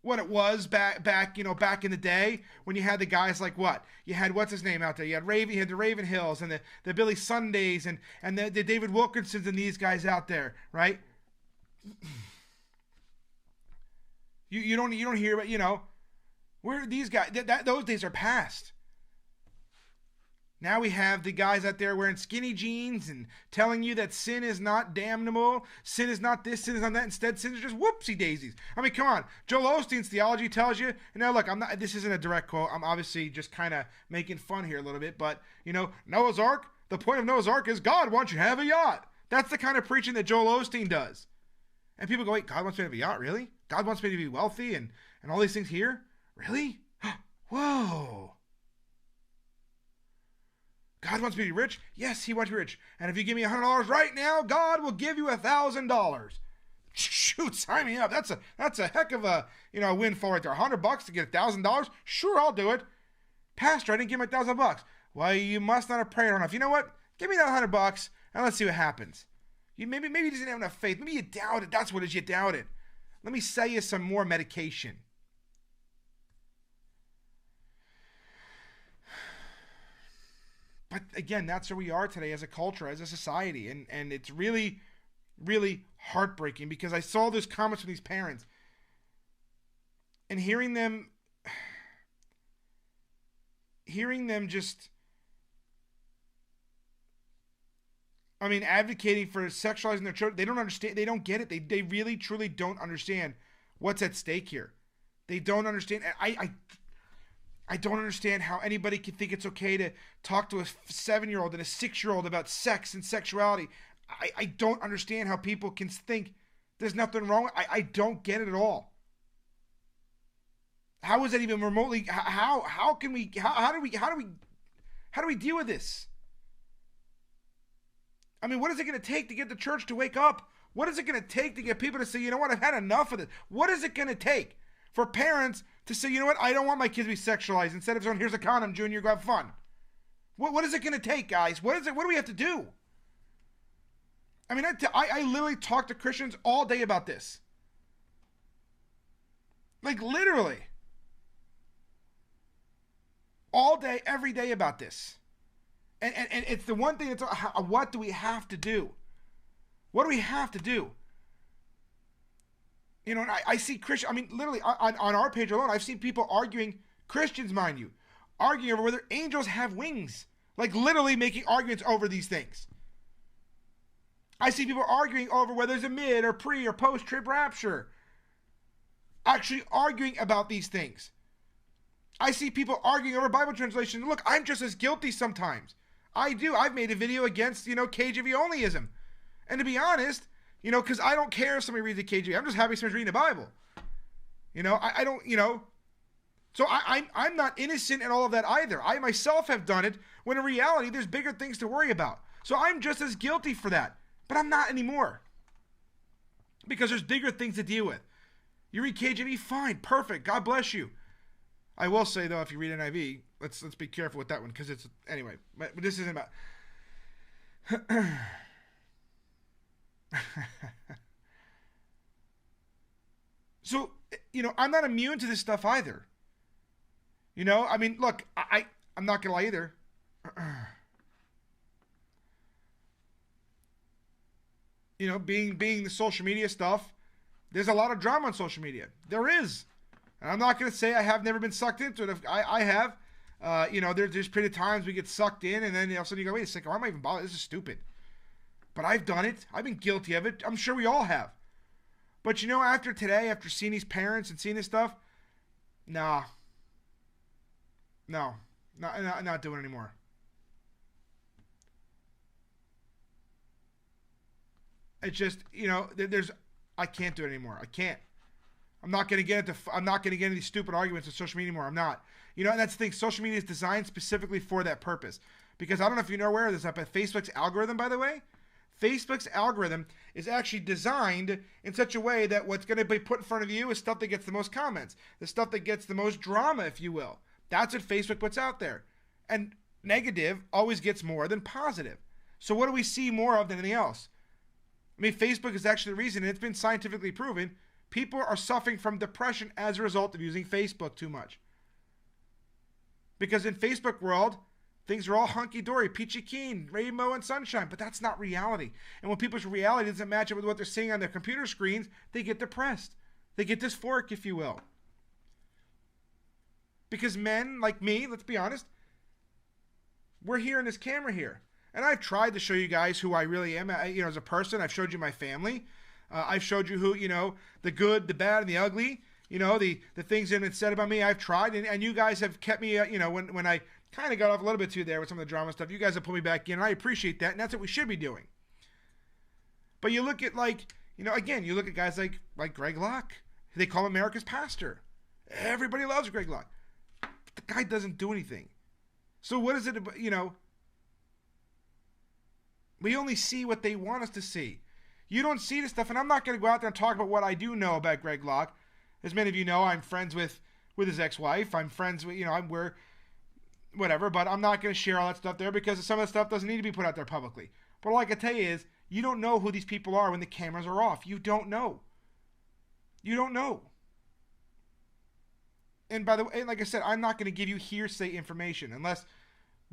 what it was back in the day when you had the guys like what? You had what's his name out there? You had the Raven Hills and the Billy Sundays and the David Wilkinsons and these guys out there, right? You don't hear about, where these guys, those days are past. Now we have the guys out there wearing skinny jeans and telling you that sin is not damnable, sin is not this, sin is not that. Instead, sin is just whoopsie daisies. I mean, come on. Joel Osteen's theology tells you, now look, this isn't a direct quote. I'm obviously just kind of making fun here a little bit, but Noah's Ark, the point of Noah's Ark is God wants you to have a yacht. That's the kind of preaching that Joel Osteen does. And people go, wait, God wants me to have a yacht? Really? God wants me to be wealthy and all these things here? Really? Whoa. God wants me to be rich? Yes, he wants me rich. And if you give me $100 right now, God will give you $1,000. Shoot, sign me up. That's a heck of a windfall right there. $100 to get $1,000? Sure, I'll do it. Pastor, I didn't give my $1,000. Well, you must not have prayed enough. You know what? Give me that $100 and let's see what happens. Maybe you didn't have enough faith. Maybe you doubted. That's what it is. You doubted. Let me sell you some more medication. But again, that's where we are today as a culture, as a society. And it's really, really heartbreaking because I saw those comments from these parents and hearing them just, advocating for sexualizing their children. They don't understand. They don't get it. They really, truly don't understand what's at stake here. They don't understand. I don't understand how anybody can think it's okay to talk to a 7-year-old and a 6-year-old about sex and sexuality. I don't understand how people can think there's nothing wrong. I don't get it at all. How is that even remotely? How do we deal with this? What is it going to take to get the church to wake up? What is it going to take to get people to say, you know what, I've had enough of this? What is it going to take for parents to say, you know what, I don't want my kids to be sexualized. Instead of saying, here's a condom, Junior, go have fun. What is it going to take, guys? What do we have to do? I literally talk to Christians all day about this. Like, literally. All day, every day about this. And it's the one thing that's, what do we have to do? What do we have to do? And I see Christians, literally on our page alone, I've seen people arguing, Christians, mind you, arguing over whether angels have wings. Like literally making arguments over these things. I see people arguing over whether there's a mid or pre or post-trib rapture. Actually arguing about these things. I see people arguing over Bible translation. Look, I'm just as guilty sometimes. I do. I've made a video against, KJV onlyism. And to be honest, because I don't care if somebody reads the KJV. I'm just happy somebody's reading the Bible. I don't, So I'm not innocent in all of that either. I myself have done it when in reality there's bigger things to worry about. So I'm just as guilty for that. But I'm not anymore. Because there's bigger things to deal with. You read KJV, fine, perfect, God bless you. I will say though, if you read NIV, let's be careful with that one because it's anyway. But this isn't about. So I'm not immune to this stuff either. I mean, look, I'm not gonna lie either. Being the social media stuff, there's a lot of drama on social media. There is. And I'm not going to say I have never been sucked into it. I have. There's period of times we get sucked in, and then all of a sudden you go, wait a second, why am I even bothered? This is stupid. But I've done it. I've been guilty of it. I'm sure we all have. But after today, after seeing these parents and seeing this stuff, nah. No. Not doing it anymore. It's just, I can't do it anymore. I can't. I'm not going to get into these stupid arguments on social media anymore. I'm not. And that's the thing. Social media is designed specifically for that purpose. Because I don't know if you're aware of this, but Facebook's algorithm, by the way, Facebook's algorithm is actually designed in such a way that what's going to be put in front of you is stuff that gets the most comments, the stuff that gets the most drama, if you will. That's what Facebook puts out there. And negative always gets more than positive. So what do we see more of than anything else? I mean, Facebook is actually the reason, and it's been scientifically proven, people are suffering from depression as a result of using Facebook too much. Because in Facebook world, things are all hunky-dory, peachy keen, rainbow and sunshine, but that's not reality. And when people's reality doesn't match up with what they're seeing on their computer screens, they get depressed. They get dysphoric, if you will. Because men, like me, let's be honest, we're here in this camera here. And I've tried to show you guys who I really am, as a person. I've showed you my family. I've showed you who, the good, the bad, and the ugly. The things that it's said about me. I've tried, and you guys have kept me, when I kind of got off a little bit too there with some of the drama stuff, you guys have pulled me back in, and I appreciate that, and that's what we should be doing. But you look at, again, you look at guys like Greg Locke. They call him America's pastor. Everybody loves Greg Locke. But the guy doesn't do anything. So what is it, we only see what they want us to see. You don't see this stuff, and I'm not going to go out there and talk about what I do know about Greg Locke. As many of you know, I'm friends with his ex-wife. I'm friends with, we're whatever, but I'm not going to share all that stuff there because some of the stuff doesn't need to be put out there publicly. But all I can tell you is, you don't know who these people are when the cameras are off. You don't know. You don't know. And by the way, like I said, I'm not going to give you hearsay information unless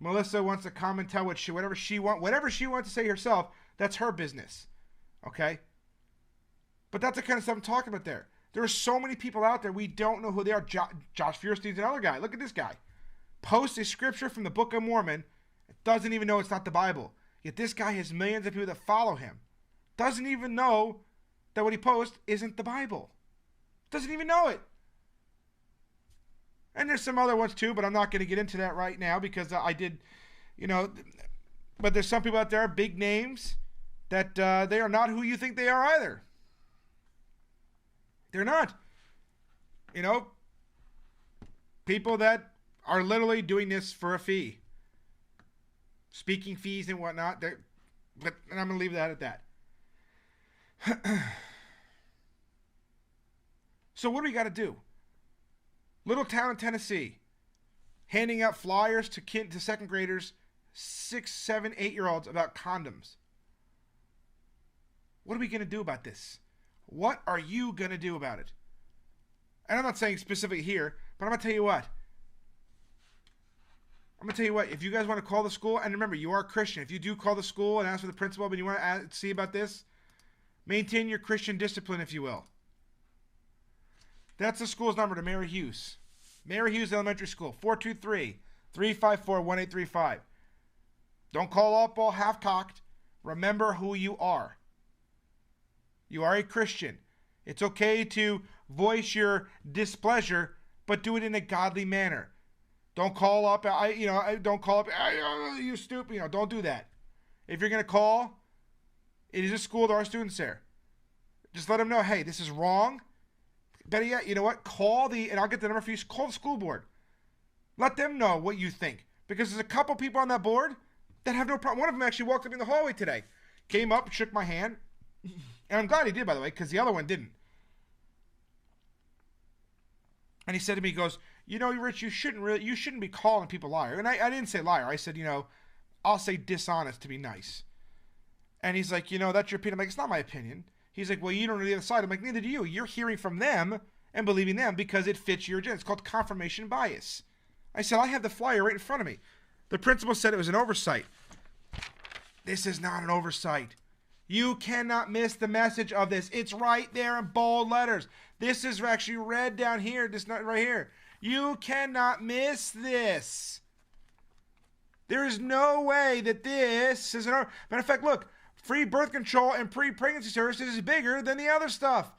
Melissa wants to come and tell whatever she wants to say herself. That's her business. Okay? But that's the kind of stuff I'm talking about there. There are so many people out there, we don't know who they are. Josh Feuerstein's another guy. Look at this guy. Posts a scripture from the Book of Mormon, doesn't even know it's not the Bible. Yet this guy has millions of people that follow him. Doesn't even know that what he posts isn't the Bible. Doesn't even know it. And there's some other ones too, but I'm not going to get into that right now because I did, but there's some people out there, big names, that they are not who you think they are either. They're not. People that are literally doing this for a fee. Speaking fees and whatnot. And I'm going to leave that at that. So what do we got to do? Little town in Tennessee, handing out flyers to second graders, 6, 7, 8-year-olds about condoms. What are we going to do about this? What are you going to do about it? And I'm not saying specifically here, but I'm going to tell you what. If you guys want to call the school, and remember, you are a Christian. If you do call the school and ask for the principal, and you want to see about this, maintain your Christian discipline, if you will. That's the school's number to Mary Hughes. Mary Hughes Elementary School, 423-354-1835. Don't call up all half-cocked. Remember who you are. You are a Christian. It's okay to voice your displeasure, but do it in a godly manner. Don't call up. Don't call up. You stupid. Don't do that. If you're gonna call, it is a school. There are students there. Just let them know, hey, this is wrong. Better yet, you know what? And I'll get the number for you. Call the school board. Let them know what you think. Because there's a couple people on that board that have no problem. One of them actually walked up in the hallway today. Came up, shook my hand. And I'm glad he did, by the way, because the other one didn't. And he said to me, he goes, Rich, you shouldn't be calling people liar. And I didn't say liar. I said, I'll say dishonest to be nice. And he's like, that's your opinion. I'm like, it's not my opinion. He's like, well, you don't know the other side. I'm like, neither do you. You're hearing from them and believing them because it fits your agenda. It's called confirmation bias. I said, I have the flyer right in front of me. The principal said it was an oversight. This is not an oversight. You cannot miss the message of this. It's right there in bold letters. This is actually red down here. This not right here. You cannot miss this. There is no way that this is an oversight. Matter of fact, look. Free birth control and pre-pregnancy services is bigger than the other stuff.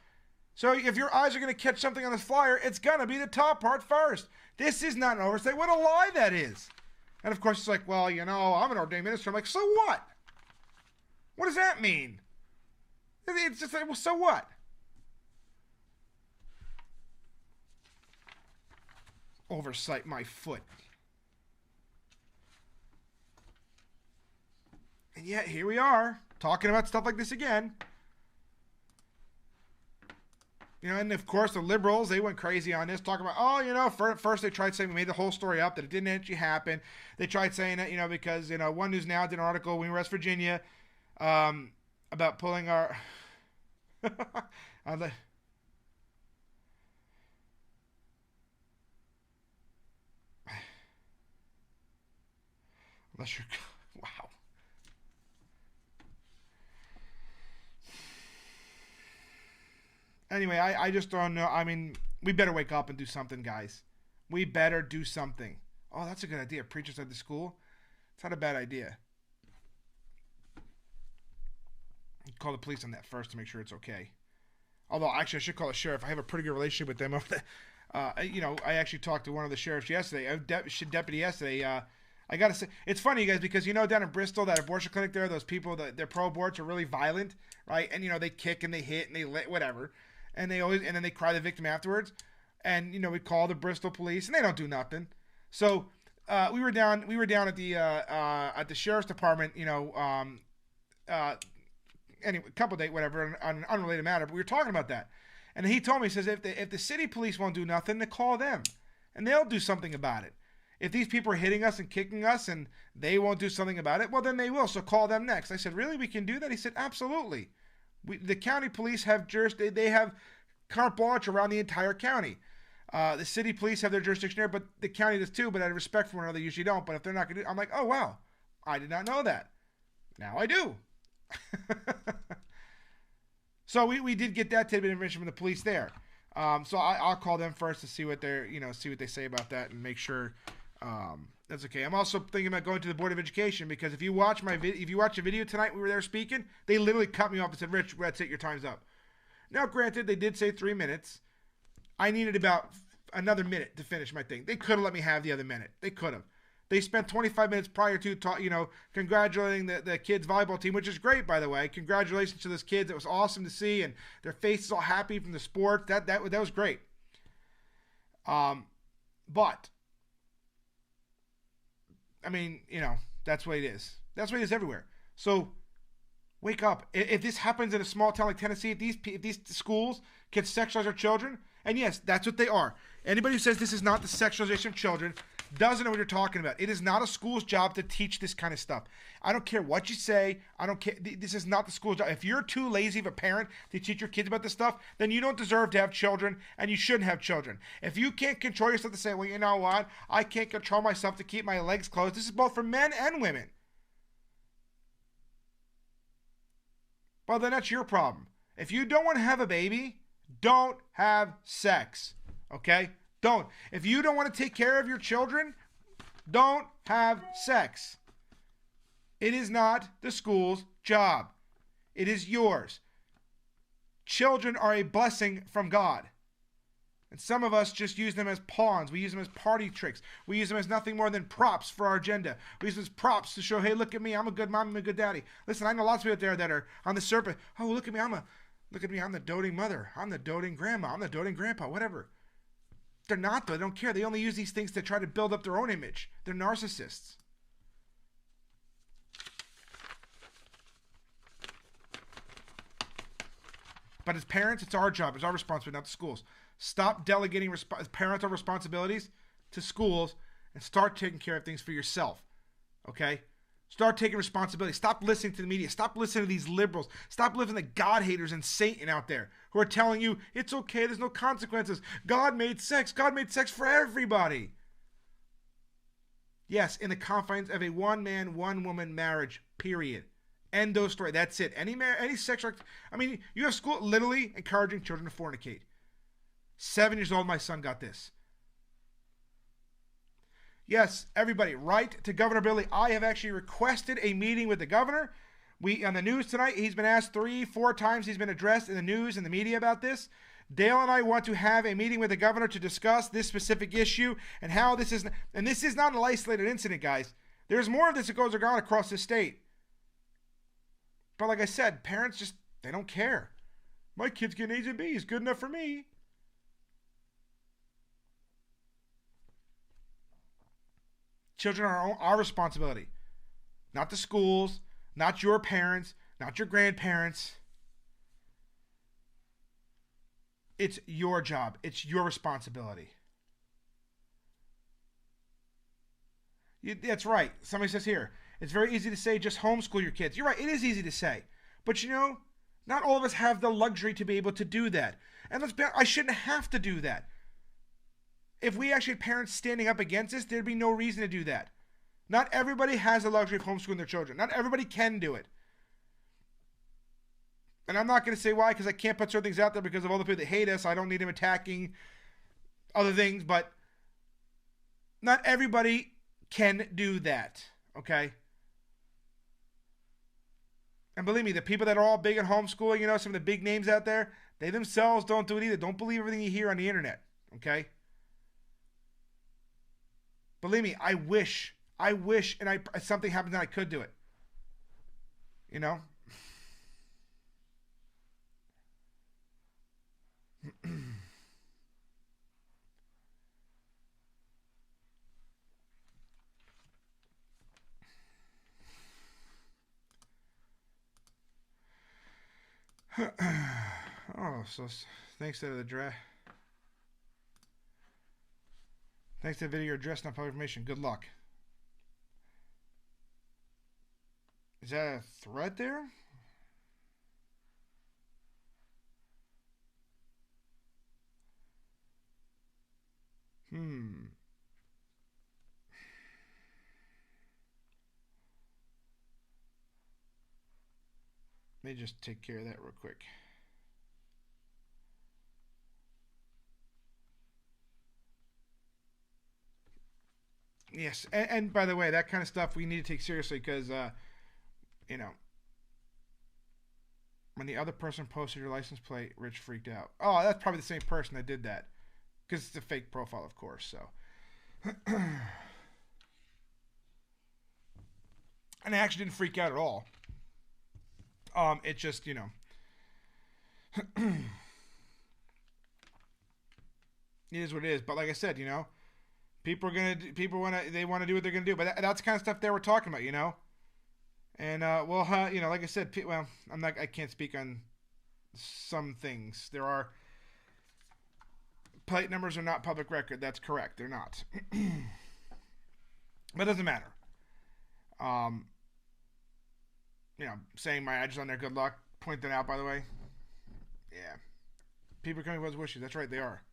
So if your eyes are going to catch something on this flyer, it's going to be the top part first. This is not an oversight. What a lie that is. And of course, it's like, well, I'm an ordained minister. I'm like, so what? What does that mean? It's just like, well, so what? Oversight my foot. And yet, here we are, talking about stuff like this again. And of course, the liberals, they went crazy on this, talking about, first they tried saying we made the whole story up, that it didn't actually happen. They tried saying that, because, One News Now did an article when we were in West Virginia about pulling our... Unless you're... Wow. Anyway, I just don't know. I mean, we better wake up and do something, guys. We better do something. Oh, that's a good idea. Preachers at the school. It's not a bad idea. Call the police on that first to make sure it's okay. Although, actually, I should call the sheriff. I have a pretty good relationship with them. I actually talked to one of the sheriffs yesterday, deputy yesterday. I got to say, it's funny, you guys, because, down in Bristol, that abortion clinic there, those people, they're pro-aborts are really violent, right? And, they kick and they hit and they whatever. And then they cry the victim afterwards. And, we call the Bristol police and they don't do nothing. So, we were down at the sheriff's department, anyway, couple days, whatever, on an unrelated matter, but we were talking about that. And he told me, he says, if the city police won't do nothing, then call them. And they'll do something about it. If these people are hitting us and kicking us and they won't do something about it, well, then they will. So call them next. I said, really? We can do that? He said, absolutely. The county police have they have carte blanche around the entire county. The city police have their jurisdiction there, but the county does too, but out of respect for one another, they usually don't. But if they're not going to do it, I'm like, oh, wow. I did not know that. Now I do. So we did get that tidbit of information from the police there. So I'll call them first to see what see what they say about that and make sure that's okay. I'm also thinking about going to the Board of Education because if you watch the video tonight, we were there speaking. They literally cut me off and said, "Rich, that's it. Your time's up." Now, granted, they did say 3 minutes. I needed about another minute to finish my thing. They could have let me have the other minute. They could have. They spent 25 minutes prior to, congratulating the kids' volleyball team, which is great, by the way. Congratulations to those kids. It was awesome to see, and their faces all happy from the sport. That was great. But, I mean, that's what it is. That's what it is everywhere. So, wake up. If this happens in a small town like Tennessee, if these schools can sexualize our children, and yes, that's what they are. Anybody who says this is not the sexualization of children doesn't know what you're talking about. It is not a school's job to teach this kind of stuff. I don't care what you say. I don't care. This is not the school's job. If you're too lazy of a parent to teach your kids about this stuff, then you don't deserve to have children, and you shouldn't have children. If you can't control yourself to say, well, you know what? I can't control myself to keep my legs closed. This is both for men and women. Well, then that's your problem. If you don't want to have a baby, don't have sex. Okay? Don't. If you don't want to take care of your children, don't have sex. It is not the school's job. It is yours. Children are a blessing from God. And some of us just use them as pawns. We use them as party tricks. We use them as nothing more than props for our agenda. We use them as props to show, hey, look at me. I'm a good mom. I'm a good daddy. Listen, I know lots of people out there that are on the surface. Oh, look at me. I'm the doting mother. I'm the doting grandma. I'm the doting grandpa. Whatever. They're not, though. They don't care. They only use these things to try to build up their own image. They're narcissists. But as parents, it's our job. It's our responsibility, not the schools. Stop delegating parental responsibilities to schools and start taking care of things for yourself. Okay? Start taking responsibility. Stop listening to the media. Stop listening to these liberals. Stop listening to God haters and Satan out there who are telling you it's okay, there's no consequences. God made sex. God made sex for everybody. Yes, in the confines of a one-man, one-woman marriage, period. End of story. That's it. Any sexual... I mean, you have school literally encouraging children to fornicate. 7 years old, my son got this. Yes, everybody, write to Governor Billy. I have actually requested a meeting with the governor. On the news tonight, he's been asked 3-4 times. He's been addressed in the news and the media about this. Dale and I want to have a meeting with the governor to discuss this specific issue and how this is... And this is not an isolated incident, guys. There's more of this that goes on across the state. But like I said, parents just, they don't care. My kid's getting A's and B's. Good enough for me. Children are our responsibility. Not the schools, not your parents, not your grandparents. It's your job. It's your responsibility. That's right. Somebody says here, it's very easy to say just homeschool your kids. You're right. It is easy to say. But you know, not all of us have the luxury to be able to do that. And I shouldn't have to do that. If we actually had parents standing up against this, there'd be no reason to do that. Not everybody has the luxury of homeschooling their children. Not everybody can do it. And I'm not going to say why, because I can't put certain things out there because of all the people that hate us. I don't need them attacking other things, but not everybody can do that, okay? And believe me, the people that are all big at homeschooling, you know, some of the big names out there, they themselves don't do it either. Don't believe everything you hear on the internet, okay? Believe me, I wish, and something happens and I could do it. You know? Oh, so thanks to the draft. Thanks to the video address, not public information. Good luck. Is that a threat there? Let me just take care of that real quick. Yes, and by the way, that kind of stuff we need to take seriously because, you know, when the other person posted your license plate, Rich freaked out. Oh, that's probably the same person that did that because it's a fake profile, of course. So, and I actually didn't freak out at all. It just, you know, it is what it is. But like I said, you know, they want to do what they're gonna do. But that's the kind of stuff they were talking about, you know. And you know, like I said, well, I can't speak on some things. There are plate numbers are not public record. That's correct. They're not. But it doesn't matter. You know, saying my address on there, good luck. Point that out, by the way. Yeah. People are coming with wishes. That's right, they are.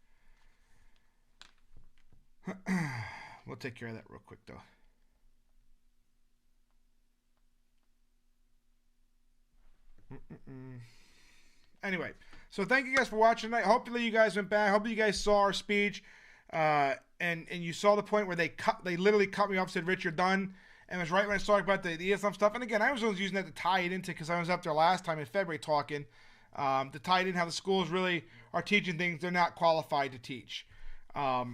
We'll take care of that real quick, though. Anyway, so thank you guys for watching tonight. Hopefully you guys went back. Hopefully you guys saw our speech. And you saw the point where they literally cut me off, said, Rich, you're done. And it was right when I was talking about the Islam stuff. And again, I was always using that to tie it into, because I was up there last time in February talking, to tie it in how the schools really are teaching things they're not qualified to teach. That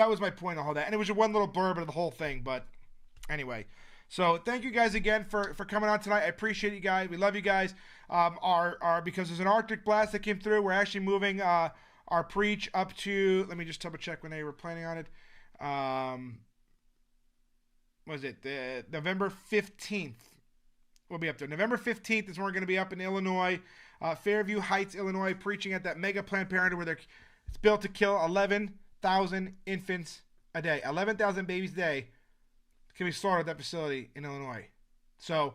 was my point of all that. And it was one little blurb of the whole thing. But anyway, so thank you guys again for coming on tonight. I appreciate you guys. We love you guys. Because there's an Arctic blast that came through, we're actually moving our preach up to, let me just double check when they were planning on it. Was it the November 15th? We'll be up there. November 15th is when we're going to be up in Illinois, Fairview Heights, Illinois, preaching at that mega Planned Parenthood where it's built to kill 11,000 infants a day. 11,000 babies a day can be slaughtered at that facility in Illinois. So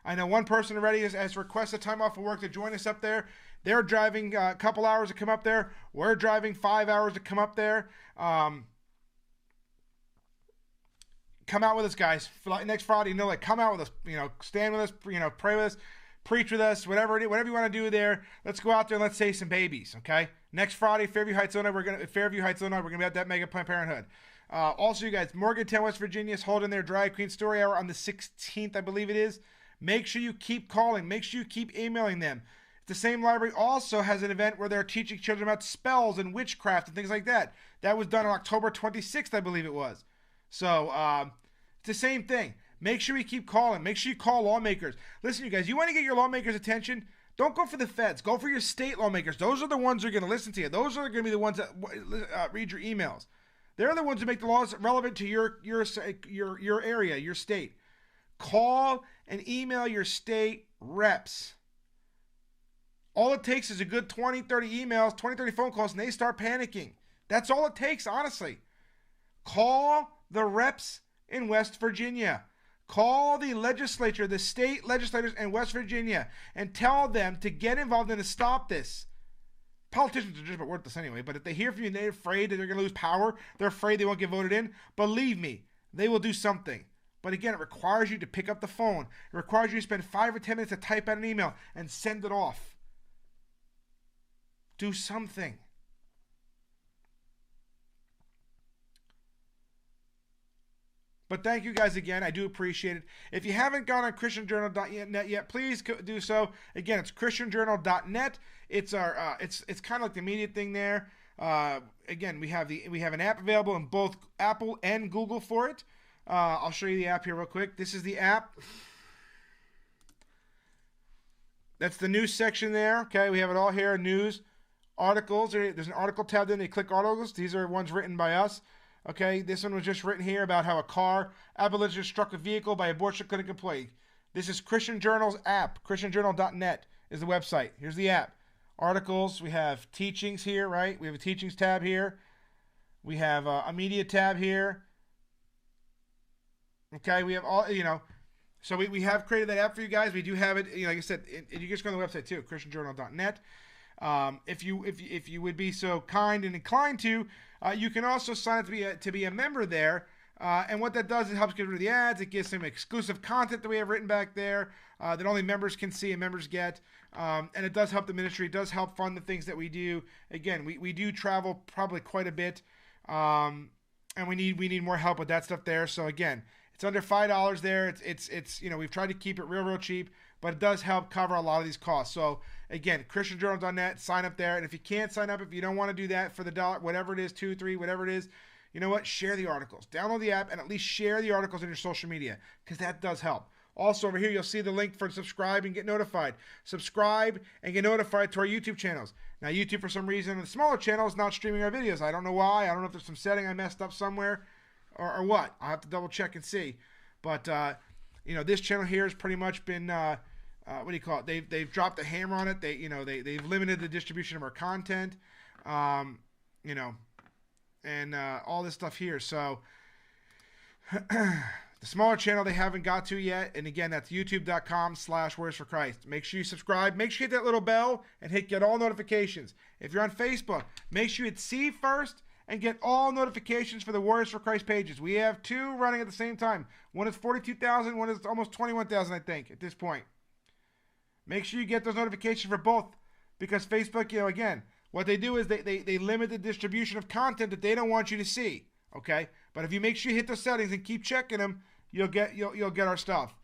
I know one person already has requested time off of work to join us up there. They're driving a couple hours to come up there. We're driving 5 hours to come up there. Come out with us, guys. Next Friday, come out with us. Stand with us. Pray with us, preach with us. Whatever you want to do there. Let's go out there and let's save some babies. Okay. Next Friday, Fairview Heights, Illinois. We're gonna be at that mega Planned Parenthood. Also, you guys, Morgantown, West Virginia is holding their Drag Queen Story Hour on the 16th, I believe it is. Make sure you keep calling. Make sure you keep emailing them. The same library also has an event where they're teaching children about spells and witchcraft and things like that. That was done on October 26th, I believe it was. So, it's the same thing. Make sure you keep calling. Make sure you call lawmakers. Listen, you guys, you want to get your lawmakers' attention? Don't go for the feds. Go for your state lawmakers. Those are the ones who are going to listen to you. Those are going to be the ones that read your emails. They're the ones who make the laws relevant to your area, your state. Call and email your state reps. All it takes is a good 20, 30 emails, 20, 30 phone calls, and they start panicking. That's all it takes, honestly. Call the reps in West Virginia. Call the legislature, the state legislators in West Virginia, and tell them to get involved and to stop this. Politicians are just about worthless anyway, but if they hear from you and they're afraid that they're going to lose power, they're afraid they won't get voted in, believe me, they will do something. But again, it requires you to pick up the phone. It requires you to spend 5 or 10 minutes to type out an email and send it off. Do something. But thank you guys again. I do appreciate it. If you haven't gone on ChristianJournal.net yet, please do so. Again, it's ChristianJournal.net. It's our it's kind of like the media thing there. Again, we have an app available in both Apple and Google for it. I'll show you the app here real quick. This is the app. That's the news section there. Okay, we have it all here. News, articles. There's an article tab. Then you click articles. These are ones written by us. Okay, this one was just written here about how a car abolitionist struck a vehicle by abortion clinic employee. This is Christian Journal's app. ChristianJournal.net is the website. Here's the app. Articles. We have teachings here, right? We have a teachings tab here. We have a media tab here. Okay, we have all, so we have created that app for you guys. We do have it, like I said, you just go on the website too, ChristianJournal.net. If you would be so kind and inclined to, you can also sign up to be a member there. And what that does, it helps get rid of the ads. It gives some exclusive content that we have written back there that only members can see and members get. And it does help the ministry. It does help fund the things that we do. Again, we do travel probably quite a bit, and we need more help with that stuff there. So again, it's under $5 there. It's we've tried to keep it real cheap, but it does help cover a lot of these costs. So again, ChristianJournal.net, sign up there. And if you can't sign up, if you don't want to do that for the $1, whatever it is, $2, $3, whatever it is, you know what? Share the articles. Download the app and at least share the articles in your social media, because that does help. Also over here, you'll see the link for subscribe and get notified. Subscribe and get notified to our YouTube channels. Now, YouTube, for some reason, the smaller channel is not streaming our videos. I don't know why. I don't know if there's some setting I messed up somewhere or what. I'll have to double check and see. But, this channel here has pretty much been, what do you call it? They've dropped the hammer on it. They've limited the distribution of our content, and all this stuff here. So the smaller channel they haven't got to yet. And again, that's youtube.com/wordsforchrist. Make sure you subscribe. Make sure you hit that little bell and hit get all notifications. If you're on Facebook, make sure you hit see first and get all notifications for the Warriors for Christ pages. We have 2 running at the same time. One is 42,000, one is almost 21,000, I think, at this point. Make sure you get those notifications for both, because Facebook, again, what they do is they limit the distribution of content that they don't want you to see. Okay, but if you make sure you hit those settings and keep checking them, you'll get our stuff.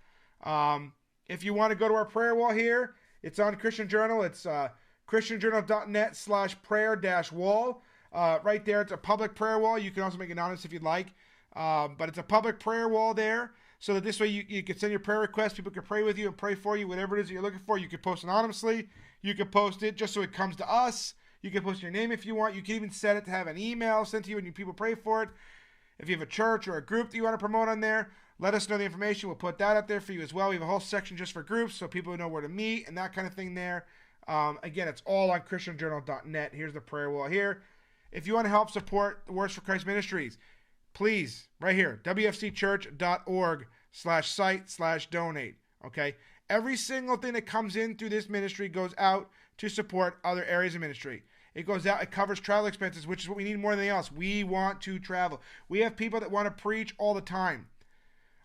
If you want to go to our prayer wall here, it's on Christian Journal. It's christianjournal.net/prayer-wall. Right there, it's a public prayer wall. You can also make it anonymous if you'd like. But it's a public prayer wall there, so that this way you can send your prayer requests. People can pray with you and pray for you, whatever it is that you're looking for. You can post anonymously. You can post it just so it comes to us. You can post your name if you want. You can even set it to have an email sent to you when people pray for it. If you have a church or a group that you want to promote on there, let us know the information. We'll put that up there for you as well. We have a whole section just for groups so people know where to meet and that kind of thing there. Again, it's all on christianjournal.net. Here's the prayer wall here. If you want to help support the Words for Christ Ministries, please, right here, wfcchurch.org/site/donate. Okay? Every single thing that comes in through this ministry goes out to support other areas of ministry. It goes out, it covers travel expenses, which is what we need more than anything else. We want to travel. We have people that want to preach all the time.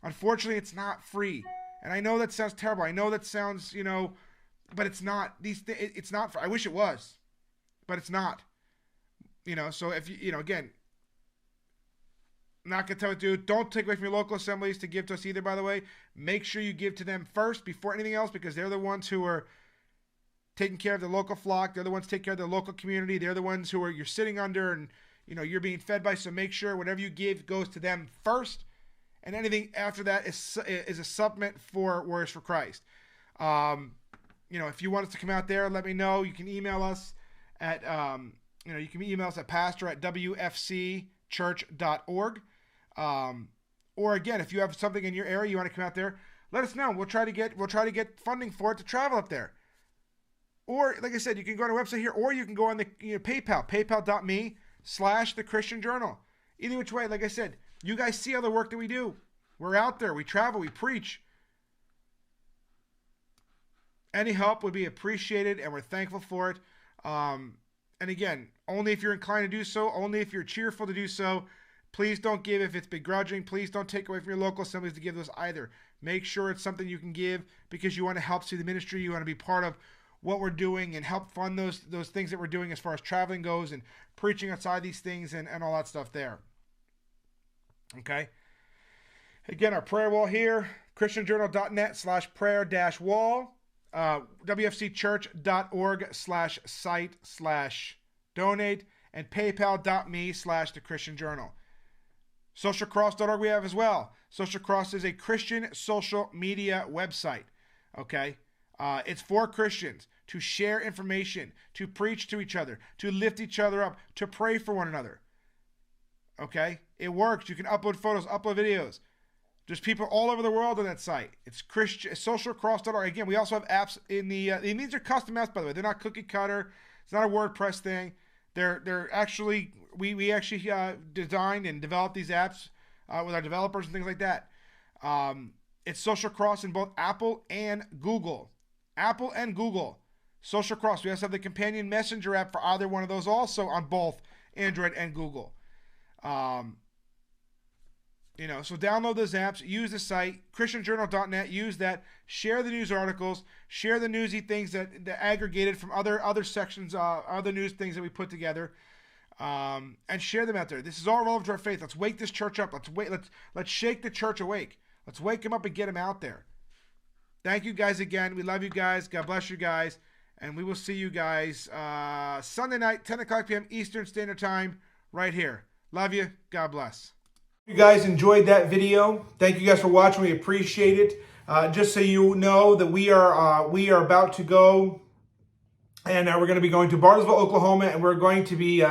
Unfortunately, it's not free. And I know that sounds terrible. I know that sounds, but it's not. It's not free. I wish it was, but it's not. So if again, I'm not going to tell you to do. Don't take away from your local assemblies to give to us either, by the way. Make sure you give to them first before anything else, because they're the ones who are taking care of the local flock. They're the ones taking care of the local community. They're the ones who you're sitting under and, you're being fed by. So make sure whatever you give goes to them first. And anything after that is a supplement for Words for Christ. If you want us to come out there, let me know. You can email us at, pastor@wfcchurch.org. Or again, if you have something in your area you want to come out there, let us know. We'll try to get funding for it to travel up there. Or like I said, you can go on our website here, or you can go on the PayPal, paypal.me/the Christian Journal. Either which way, like I said, you guys see all the work that we do. We're out there, we travel, we preach. Any help would be appreciated, and we're thankful for it. And again, only if you're inclined to do so, only if you're cheerful to do so. Please don't give if it's begrudging. Please don't take away from your local assemblies to give those either. Make sure it's something you can give because you want to help see the ministry. You want to be part of what we're doing and help fund those things that we're doing as far as traveling goes and preaching outside these things and all that stuff there. Okay. Again, our prayer wall here, christianjournal.net/prayer-wall, wfcchurch.org/site/donate, and paypal.me/the Christian Journal. Socialcross.org we have as well. Social Cross is a Christian social media website. Okay. It's for Christians to share information, to preach to each other, to lift each other up, to pray for one another. Okay? It works. You can upload photos, upload videos. There's people all over the world on that site. It's Christian, socialcross.org. Again, we also have apps in the, these are custom apps, by the way. They're not cookie cutter. It's not a WordPress thing. They're actually, we actually designed and developed these apps with our developers and things like that. It's Social Cross in both Apple and Google. Apple and Google. Social Cross. We also have the companion messenger app for either one of those also on both Android and Google. So download those apps, use the site, christianjournal.net, use that, share the news articles, share the newsy things that aggregated from other sections, other news things that we put together, and share them out there. This is all relevant to our faith. Let's wake this church up. Let's shake the church awake. Let's wake them up and get them out there. Thank you guys again. We love you guys. God bless you guys. And we will see you guys Sunday night, 10 o'clock p.m. Eastern Standard Time, right here. Love you. God bless. You guys enjoyed that video. Thank you guys for watching. We appreciate it. Just so you know that we are about to go, and we're going to be going to Bartlesville, Oklahoma, and we're going to be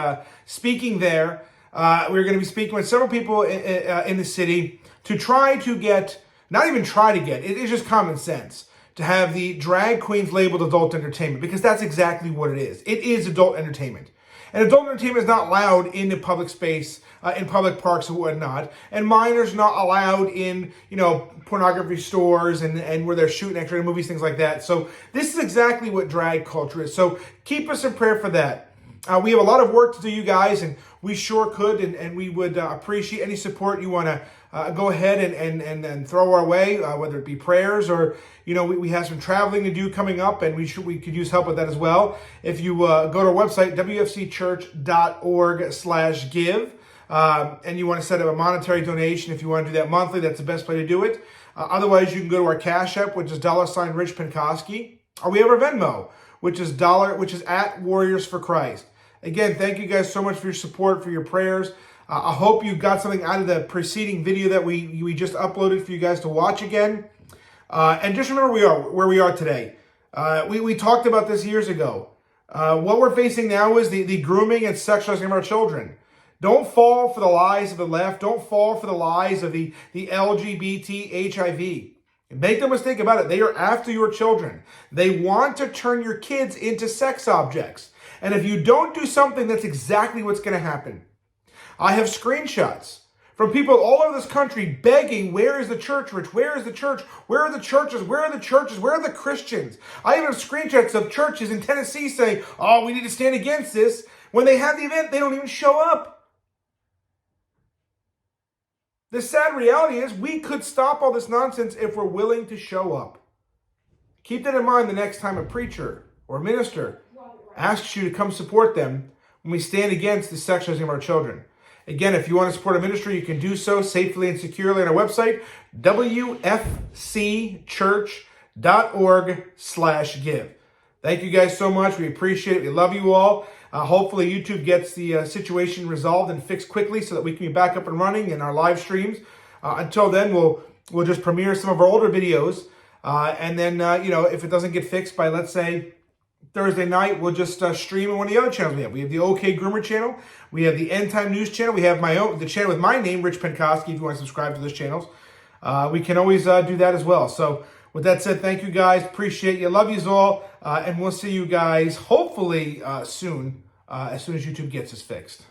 speaking there. We're going to be speaking with several people in the city to try to get, not even try to get, it is just common sense to have the drag queens labeled adult entertainment, because that's exactly what it is. It is adult entertainment. And adult entertainment is not allowed in the public space, in public parks and whatnot. And minors not allowed in, pornography stores and where they're shooting X-rated movies, things like that. So this is exactly what drag culture is. So keep us in prayer for that. We have a lot of work to do, you guys, and we sure could, and we would appreciate any support you want to go ahead and throw our way, whether it be prayers or, we have some traveling to do coming up, and we could use help with that as well. If you go to our website, wfcchurch.org/give, and you want to set up a monetary donation, if you want to do that monthly, that's the best way to do it. Otherwise, you can go to our CashApp, which is $RichPenkoski, or we have our Venmo, which is at Warriors for Christ. Again, thank you guys so much for your support, for your prayers. I hope you got something out of the preceding video that we just uploaded for you guys to watch again. And just remember where we are today. We talked about this years ago. What we're facing now is the grooming and sexualizing of our children. Don't fall for the lies of the left. Don't fall for the lies of the LGBT, HIV. Make no mistake about it. They are after your children. They want to turn your kids into sex objects. And if you don't do something, that's exactly what's going to happen. I have screenshots from people all over this country begging, where is the church, Rich? Where is the church? Where are the churches? Where are the churches? Where are the Christians? I even have screenshots of churches in Tennessee saying, oh, we need to stand against this. When they have the event, they don't even show up. The sad reality is we could stop all this nonsense if we're willing to show up. Keep that in mind the next time a preacher or a minister asks you to come support them when we stand against the sexualizing of our children. Again, if you want to support a ministry, you can do so safely and securely on our website, wfcchurch.org/give. Thank you guys so much. We appreciate it. We love you all. Hopefully YouTube gets the situation resolved and fixed quickly so that we can be back up and running in our live streams. Until then, we'll just premiere some of our older videos. And then, if it doesn't get fixed by, let's say, Thursday night, we'll just stream on one of the other channels we have. We have the OK Groomer channel. We have the End Time News channel. We have the channel with my name, RichPenkoski, if you want to subscribe to those channels. We can always do that as well. So with that said, thank you guys. Appreciate you. Love yous all. And we'll see you guys hopefully soon, as soon as YouTube gets us fixed.